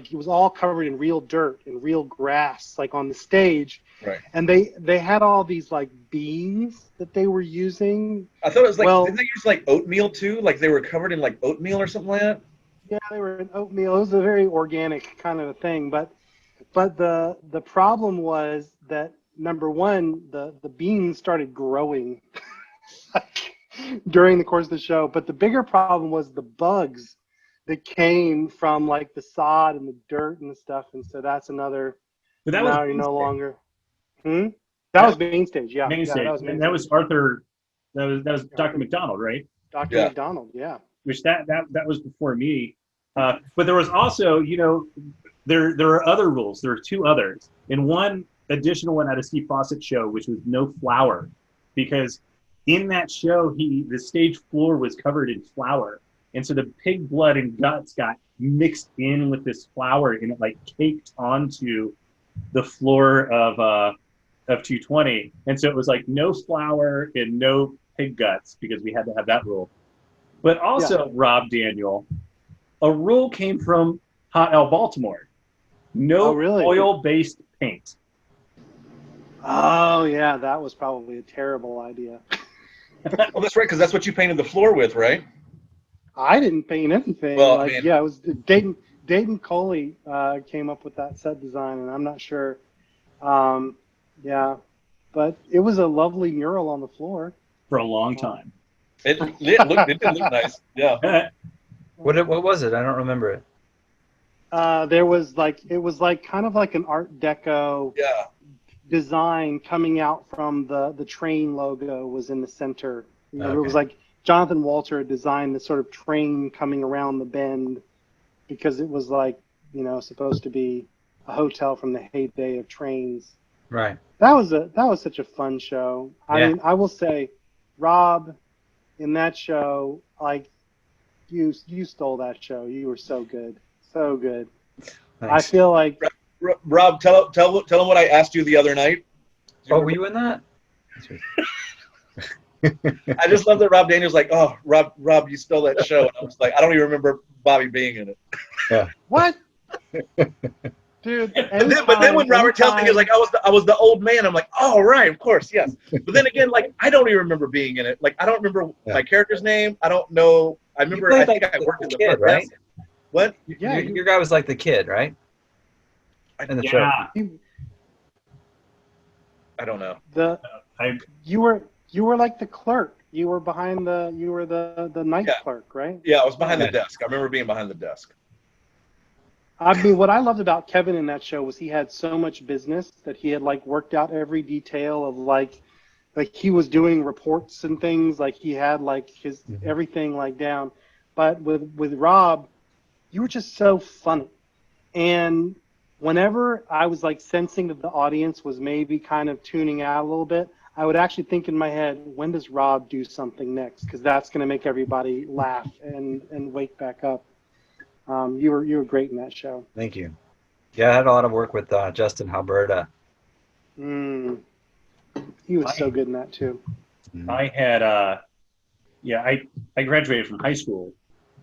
he was all covered in real dirt and real grass, like on the stage. Right. And they had all these like beans that they were using. I thought it was like, didn't they use like oatmeal too? Like they were covered in like oatmeal or something like that? Yeah, they were in oatmeal. It was a very organic kind of a thing. But the problem was that, number one, the beans started growing during the course of the show. But the bigger problem was the bugs that came from like the sod and the dirt and the stuff. And so that's another. But that now was you're no longer. That was main stage. Yeah. Main stage. That was and that was Arthur. That was Dr. McDonald, right? Dr. McDonald. Yeah. Which that was before me. But there was also, there are other rules. There are two others. And one additional one at a Steve Fawcett show, which was no flour, because in that show, the stage floor was covered in flour. And so the pig blood and guts got mixed in with this flour, and it like caked onto the floor of 220. And so it was like no flour and no pig guts, because we had to have that rule. But also, Rob Daniel, a rule came from Hot L Baltimore. No oil-based paint. Oh, yeah, that was probably a terrible idea. Well, that's right, because that's what you painted the floor with, right? I didn't paint anything. Well, it was Dayton Coley came up with that set design, and I'm not sure. But it was a lovely mural on the floor For a long time. It did look nice. Yeah. What was it? I don't remember it. It was like kind of like an Art Deco design coming out from the train logo was in the center. It was like Jonathan Walter designed this sort of train coming around the bend, because it was like, supposed to be a hotel from the heyday of trains. Right. That was such a fun show. I mean, I will say, Rob, in that show, like, you stole that show. You were so good. So good. Thanks. I feel like Rob, tell him what I asked you the other night. Were you in that? I just love that Rob Daniels like, oh, Rob, you stole that show. And I was like, I don't even remember Bobby being in it. Yeah. What? Dude. But then when Robert tells me, he's like, I was the old man. I'm like, oh, right, of course, yes. But then again, like, I don't even remember being in it. Like, I don't remember my character's name. I don't know. I remember. I think I worked in the kid, right? What? Yeah, your guy was like the kid, right? In the show. I don't know. You were like the clerk. You were behind the night clerk, right? Yeah, I was behind the desk. I remember being behind the desk. I mean, what I loved about Kevin in that show was he had so much business that he had like worked out every detail of like he was doing reports and things, like he had like his everything like down. But with Rob, you were just so funny. And whenever I was like sensing that the audience was maybe kind of tuning out a little bit, I would actually think in my head, when does Rob do something next? Because that's going to make everybody laugh and wake back up. You were great in that show. Thank you. Yeah, I had a lot of work with Justin Halberta. He was so good in that too. I had I graduated from high school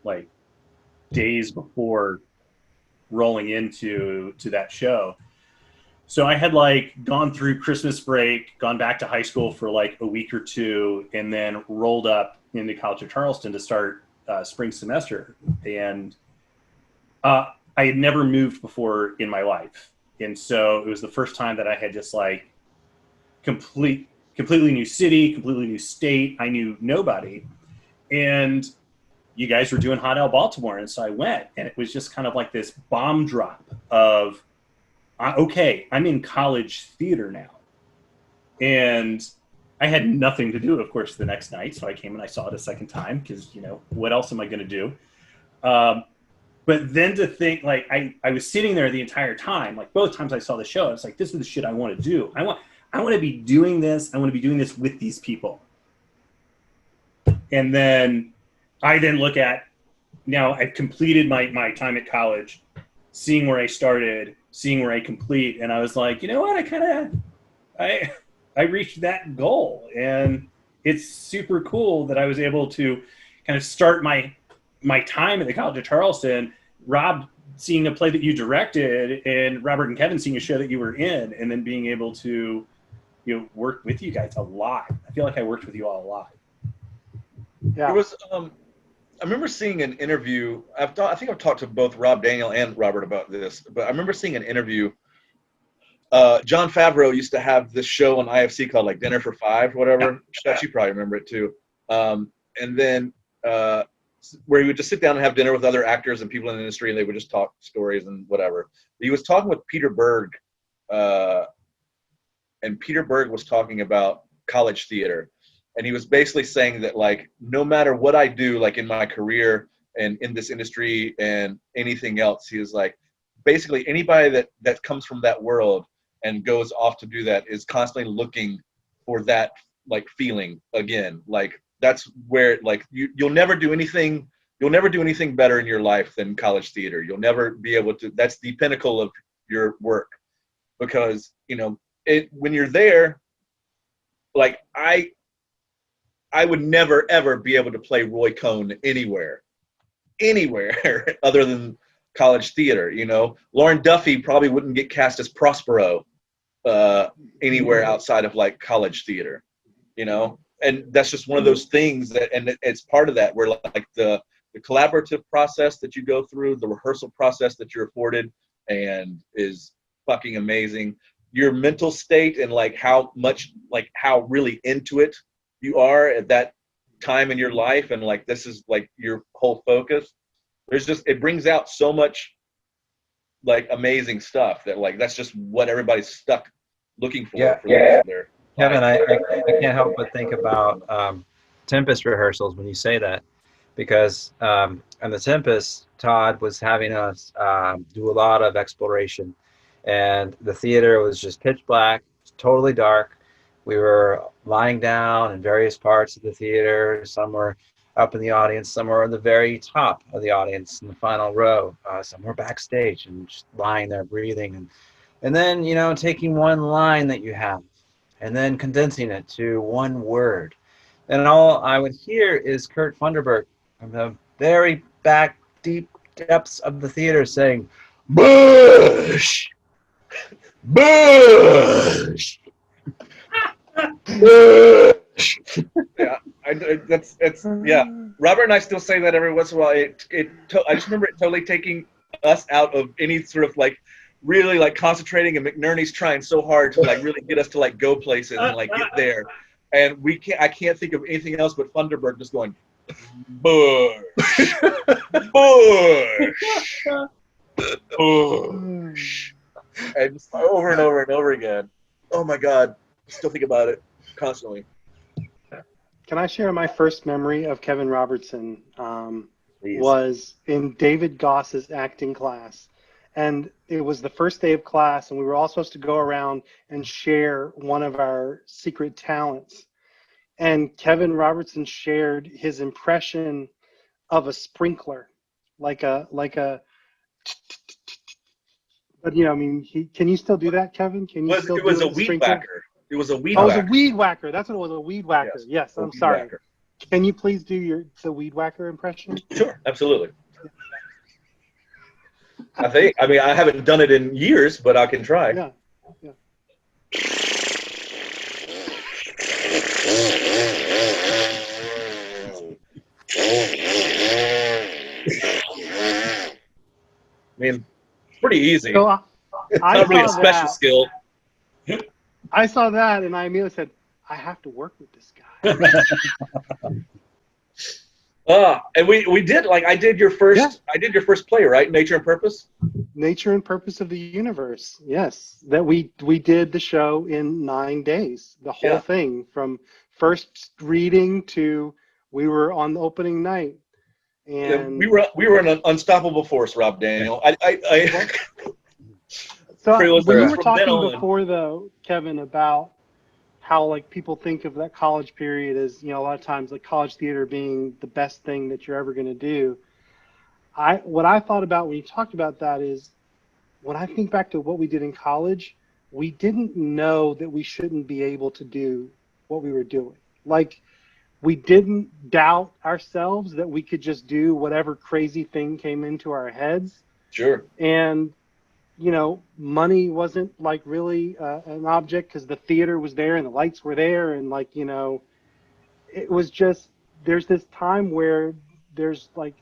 like days before rolling into that show. So I had like gone through Christmas break, gone back to high school for like a week or two, and then rolled up into College of Charleston to start spring semester. And I had never moved before in my life. And so it was the first time that I had just like completely new city, completely new state. I knew nobody. And you guys were doing Hot L Baltimore. And so I went, and it was just kind of like this bomb drop of, okay, I'm in college theater now. And I had nothing to do, of course, the next night. So I came and I saw it a second time because, what else am I going to do? But then to think, like, I was sitting there the entire time, like both times I saw the show, I was like, this is the shit I want to do. I want to be doing this. I want to be doing this with these people. And then I look at, now I've completed my time at college. seeing where I started, seeing where I complete, and I was like, you know what, I reached that goal, and it's super cool that I was able to kind of start my time at the College of Charleston. Rob, seeing a play that you directed, and Robert and Kevin seeing a show that you were in, and then being able to, work with you guys a lot. I feel like I worked with you all a lot. Yeah. It was. I remember seeing an interview. I think I've talked to both Rob Daniel and Robert about this, but I remember seeing an interview. Jon Favreau used to have this show on IFC called like Dinner for Five, whatever. Schutz, you probably remember it too. And then where he would just sit down and have dinner with other actors and people in the industry, and they would just talk stories and whatever. He was talking with Peter Berg, and Peter Berg was talking about college theater. And he was basically saying that, like, no matter what I do, like in my career and in this industry and anything else, he was like, basically anybody that comes from that world and goes off to do that is constantly looking for that, like, feeling again. Like, that's where, like, you'll never do anything better in your life than college theater. You'll never be able to. That's the pinnacle of your work, because when you're there, like I would never ever be able to play Roy Cohn anywhere other than college theater. Lauren Duffy probably wouldn't get cast as Prospero anywhere outside of like college theater, and that's just one of those things and it's part of that, where like the collaborative process that you go through, the rehearsal process that you're afforded, and is fucking amazing. Your mental state and like how really into it you are at that time in your life, and like this is like your whole focus. It brings out so much like amazing stuff that like that's just what everybody's stuck looking for. Yeah. Kevin, I can't help but think about Tempest rehearsals when you say that, because on the Tempest, Todd was having us do a lot of exploration, and the theater was just pitch black, totally dark. We were lying down in various parts of the theater. Some were up in the audience, some were in the very top of the audience in the final row. Some were backstage and just lying there breathing. And then, taking one line that you have and then condensing it to one word. And all I would hear is Kurt Funderburk from the very back, deep depths of the theater saying, "Bush! Bush! Bush!" Yeah. Robert and I still say that every once in a while. I just remember it totally taking us out of any sort of like really like concentrating, and McNerney's trying so hard to like really get us to like go places and like get there, and I can't think of anything else but Funderburk just going, "Bush, Bush, Bush," and just over and over and over again. Oh my God, still think about it constantly. Can I share my first memory of Kevin Robertson? Was in David Goss's acting class. And it was the first day of class, and we were all supposed to go around and share one of our secret talents. And Kevin Robertson shared his impression of a sprinkler, like a. But can you still do that, Kevin? Can you still? It was a weed whacker. It was a weed whacker. Oh, it was a weed whacker. That's what it was, a weed whacker. Yes, I'm sorry. Whacker. Can you please do the weed whacker impression? Sure, absolutely. I haven't done it in years, but I can try. Yeah. I mean, pretty easy. So it's not really a special skill. I saw that, and I immediately said, I have to work with this guy. And we did, like, I did your first play, right? Nature and Purpose? Nature and Purpose of the Universe, yes. That we did the show in 9 days, the whole thing, from first reading to we were on the opening night. And we were an unstoppable force, Rob Daniel. So when you were talking before, though, Kevin, about how like people think of that college period as, a lot of times like college theater being the best thing that you're ever going to do. What I thought about when you talked about that is when I think back to what we did in college, we didn't know that we shouldn't be able to do what we were doing. Like, we didn't doubt ourselves that we could just do whatever crazy thing came into our heads. Sure. And, you know, money wasn't like really an object because the theater was there and the lights were there. And like, you know, it was just, there's this time where there's like,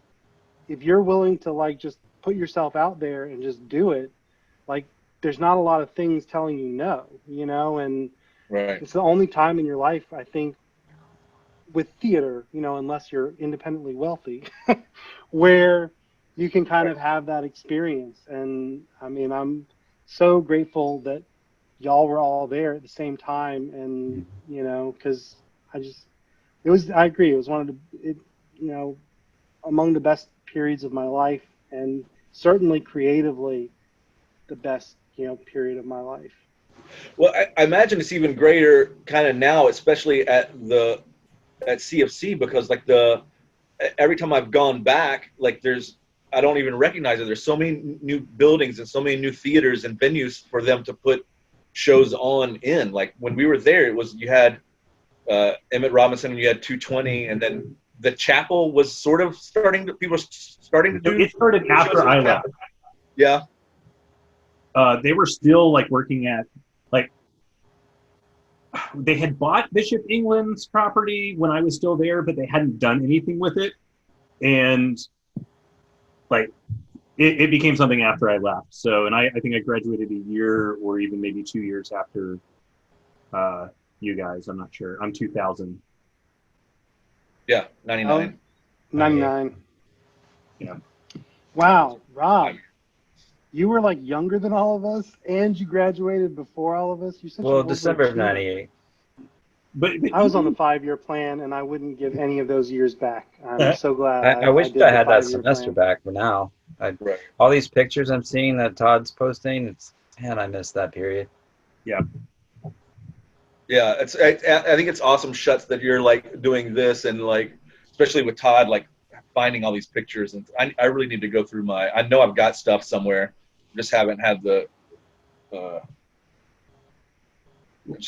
if you're willing to like just put yourself out there and just do it, like there's not a lot of things telling you no, you know, and right. It's the only time in your life, I think, with theater, you know, unless you're independently wealthy, where you can kind of have that experience. And I mean, I'm so grateful that y'all were all there at the same time. And, you know, because I agree. It was one of the, you know, among the best periods of my life, and certainly creatively the best, you know, period of my life. Well, I imagine it's even greater kind of now, especially at CFC, because like every time I've gone back, like I don't even recognize it. There's so many new buildings and so many new theaters and venues for them to put shows on in. Like when we were there, you had Emmett Robinson and you had 220, and then the chapel was sort of people were starting to do. It started after I left. Yeah. They were still like working at, like, they had bought Bishop England's property when I was still there, but they hadn't done anything with it. And like, it became something after I left. So, and I think I graduated a year or even maybe 2 years after you guys. I'm not sure. I'm 2000. Yeah, 99. 99. Yeah. Wow, Rob. You were like younger than all of us, and you graduated before all of us. Well, December of 98. But I was on the 5-year plan, and I wouldn't give any of those years back. I'm so glad. I wish did I the had that 5-year semester plan. back for now. Right. All these pictures I'm seeing that Todd's posting, I missed that period. Yeah. Yeah, I think it's awesome, Schutz, that you're like doing this, and like especially with Todd, like finding all these pictures. And I really need to go through I know I've got stuff somewhere, just haven't had just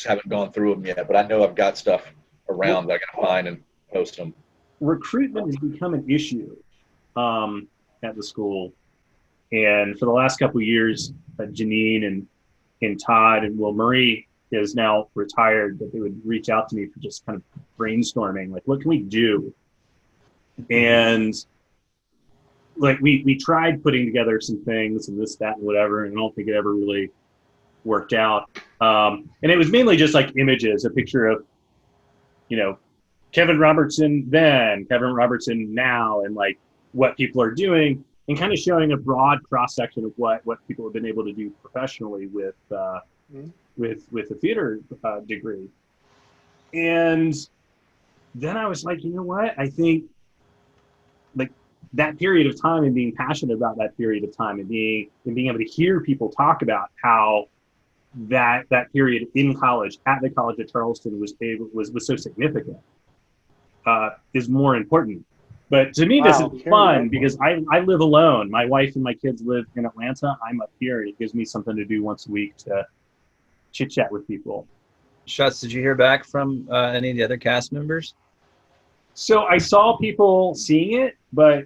haven't gone through them yet. But I know I've got stuff around that I can find and post them. Recruitment has become an issue at the school, and for the last couple of years, Janine and Todd and Will Murray is now retired, that they would reach out to me for just kind of brainstorming, like, what can we do? And like we tried putting together some things and this, that, and whatever, and I don't think it ever really worked out. And it was mainly just like images, a picture of, you know, Kevin Robertson then, Kevin Robertson now, and like what people are doing, and kind of showing a broad cross section of what people have been able to do professionally with a theater degree. And then I was like, you know what? I think like that period of time, and being passionate about that period of time, and being able to hear people talk about how that period in college at the College of Charleston was so significant, is more important. But to me, this is fun because I live alone. My wife and my kids live in Atlanta. I'm up here. It gives me something to do once a week to chit chat with people. Schutz, did you hear back from any of the other cast members? So I saw people seeing it, but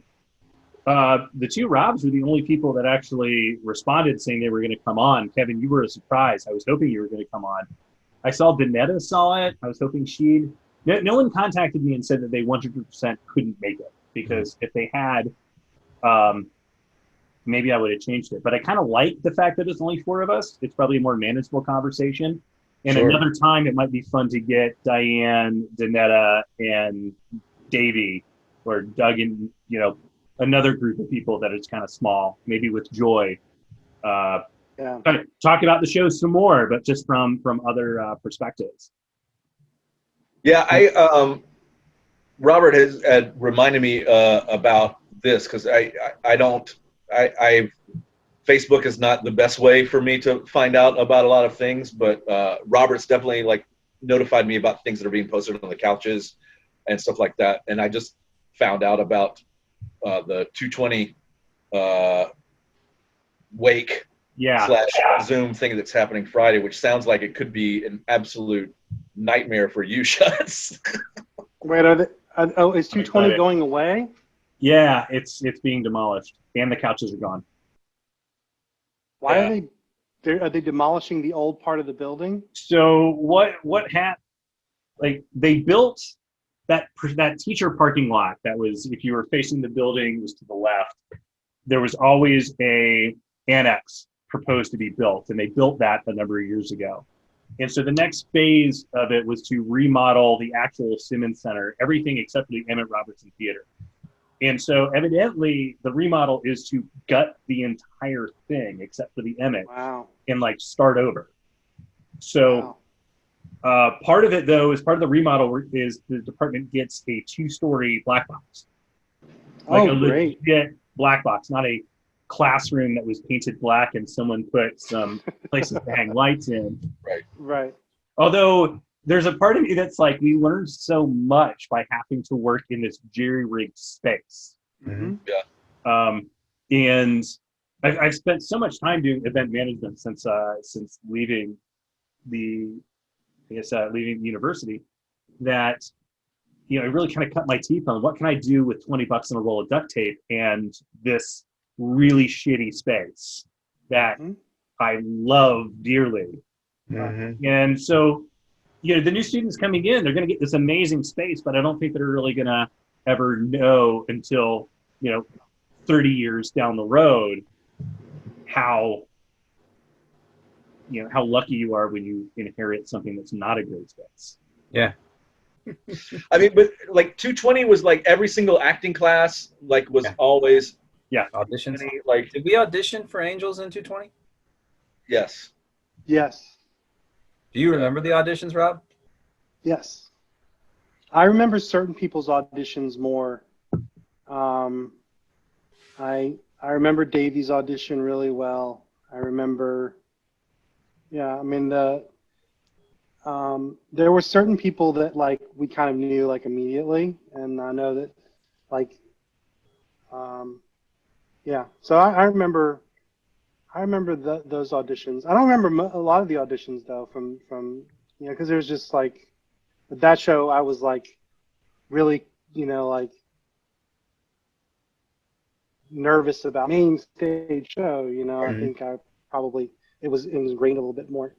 the two Robs were the only people that actually responded saying they were going to come on. Kevin, you were a surprise. I was hoping you were going to come on. I saw Danetta saw it. I was hoping she'd. No one contacted me and said that they 100% couldn't make it, because if they had, maybe I would have changed it. But I kind of like the fact that it's only 4 of us. It's probably a more manageable conversation. And Sure. Another time, it might be fun to get Diane, Danetta, and Davey, or Doug, and another group of people that is kind of small, maybe with Joy. Kind of talk about the show some more, but just from other perspectives. Yeah, Robert had reminded me about this, because Facebook is not the best way for me to find out about a lot of things, but Robert's definitely like notified me about things that are being posted on the couches and stuff like that. And I just found out about the 220 wake / Zoom thing that's happening Friday, which sounds like it could be an absolute nightmare for you, Schutz. Wait, is 220 going away? Yeah, it's being demolished, and the couches are gone. Why are they demolishing the old part of the building? So what happened? Like, they built that teacher parking lot that was, if you were facing the building, it was to the left. There was always a annex proposed to be built, and they built that a number of years ago. And so the next phase of it was to remodel the actual Simmons Center, everything except for the Emmett Robertson Theater. And so evidently the remodel is to gut the entire thing except for the Emmett and like start over. So part of it, though, is part of the remodel is the department gets a 2-story black box. Like a legit black box, not a classroom that was painted black and someone put some places to hang lights in. Right. Although there's a part of me that's like, we learned so much by having to work in this jerry-rigged space. Mm-hmm. Yeah. And I've spent so much time doing event management since leaving leaving the university, that it really kind of cut my teeth on what can I do with $20 and a roll of duct tape and this really shitty space that I love dearly. Mm-hmm. And so, the new students coming in, they're going to get this amazing space, but I don't think they're really going to ever know until, 30 years down the road how lucky you are when you inherit something that's not a great space. Yeah. I mean, but like 220 was like every single acting class, like was always auditions. Like, did we audition for Angels in 220? Yes. Do you remember the auditions, Rob? Yes. I remember certain people's auditions more. I remember Davy's audition really well. I remember, there were certain people that like we kind of knew like immediately, and I know that like, So I remember those auditions. I don't remember a lot of the auditions though from because there was just like with that show I was like really like nervous about main stage show. I think I probably it was ingrained a little bit more,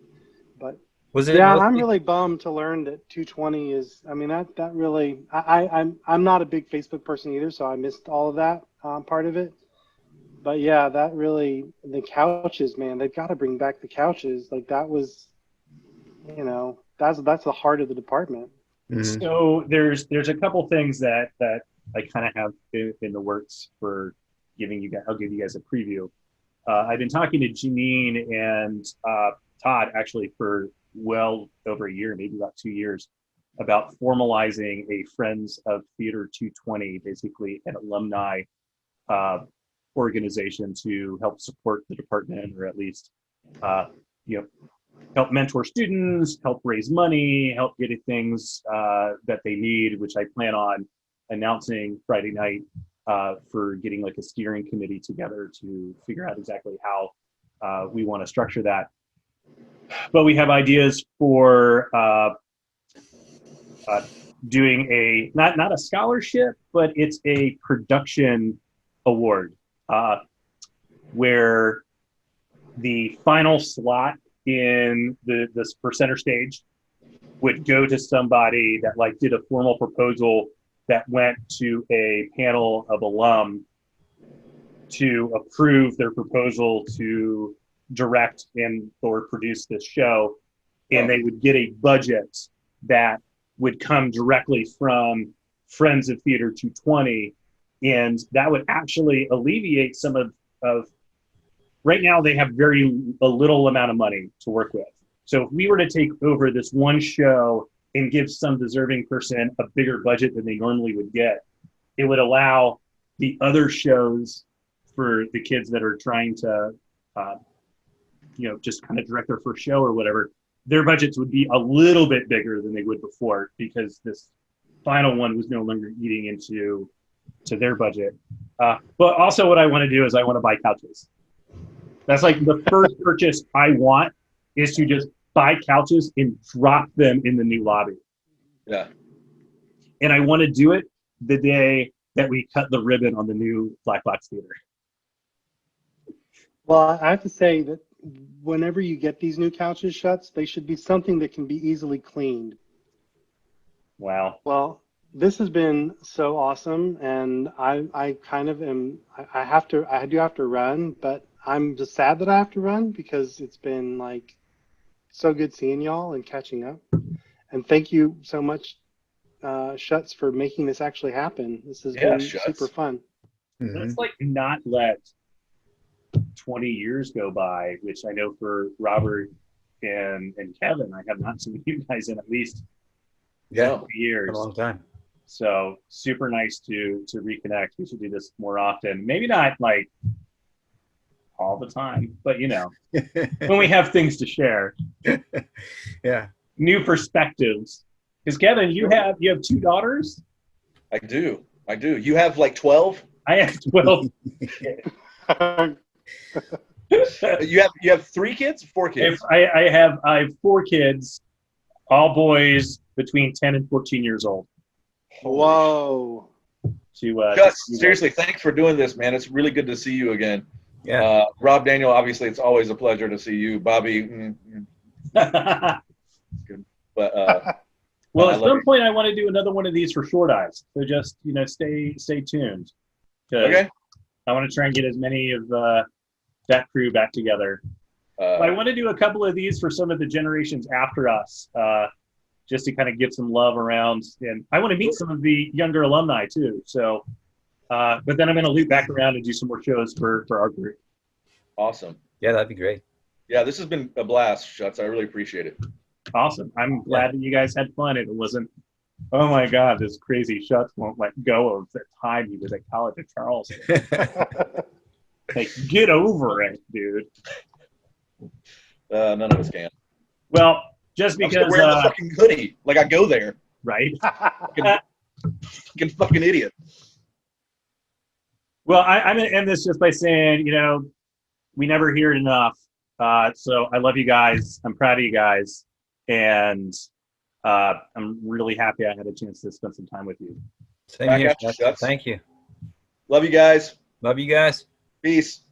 but was it? I'm really bummed to learn that 220 is. I mean that really I'm not a big Facebook person either, so I missed all of that part of it. But yeah, that really, the couches, man, they've got to bring back the couches. Like that was, that's the heart of the department. Mm-hmm. So there's a couple things that I kind of have in the works for giving you guys. I'll give you guys a preview. I've been talking to Janine and Todd actually for well over a year, maybe about 2 years, about formalizing a Friends of Theater 220, basically an alumni organization to help support the department, or at least help mentor students, help raise money, help get things that they need, which I plan on announcing Friday night for getting like a steering committee together to figure out exactly how we want to structure that. But we have ideas for doing a not a scholarship, but it's a production award, where the final slot in this for center stage would go to somebody that like did a formal proposal that went to a panel of alum to approve their proposal to direct and or produce this show, and they would get a budget that would come directly from Friends of Theater 220, and that would actually alleviate some of right now they have a little amount of money to work with. So if we were to take over this one show and give some deserving person a bigger budget than they normally would get, it would allow the other shows for the kids that are trying to just kind of direct their first show or whatever, their budgets would be a little bit bigger than they would before, because this final one was no longer eating into their budget. But also what I want to do is I want to buy couches. That's like the first purchase I want is to just buy couches and drop them in the new lobby. Yeah. And I want to do it the day that we cut the ribbon on the new Black Box Theater. Well, I have to say that whenever you get these new couches, Schutz, they should be something that can be easily cleaned. Wow. Well, this has been so awesome, and I kind of am. I do have to run, but I'm just sad that I have to run because it's been like so good seeing y'all and catching up. And thank you so much, Schutz, for making this actually happen. This has been super fun. Let's like not let 20 years go by, which I know for Robert and Kevin, I have not seen you guys in at least 20 years. A long time. So super nice to reconnect. We should do this more often. Maybe not like all the time, but you know, when we have things to share. Yeah. New perspectives. Because Kevin, you have 2 daughters? I do. You have like 12? I have 12. You have 3 kids? 4 kids? I have 4 kids, all boys between 10 and 14 years old. Whoa. Seriously, thanks for doing this, man. It's really good to see you again. Yeah. Rob, Daniel, obviously, it's always a pleasure to see you. Bobby, good. But well, at some point, I want to do another one of these for Short Eyes. So just stay tuned. Okay. I want to try and get as many of that crew back together. I want to do a couple of these for some of the generations after us. Just to kind of give some love around. And I want to meet some of the younger alumni too. So, but then I'm going to loop back around and do some more shows for our group. Awesome. Yeah, that'd be great. Yeah, this has been a blast, Schutz. I really appreciate it. Awesome. I'm glad that you guys had fun. It wasn't, oh my God, this crazy Schutz won't let go of the time he was at College of Charleston. Like, get over it, dude. None of us can. Well, just because I'm still wearing the fucking hoodie, like I go there. Right? fucking idiot. Well, I'm going to end this just by saying, we never hear it enough. So I love you guys. I'm proud of you guys. And I'm really happy I had a chance to spend some time with you. Same here. Thank you. Love you guys. Love you guys. Peace.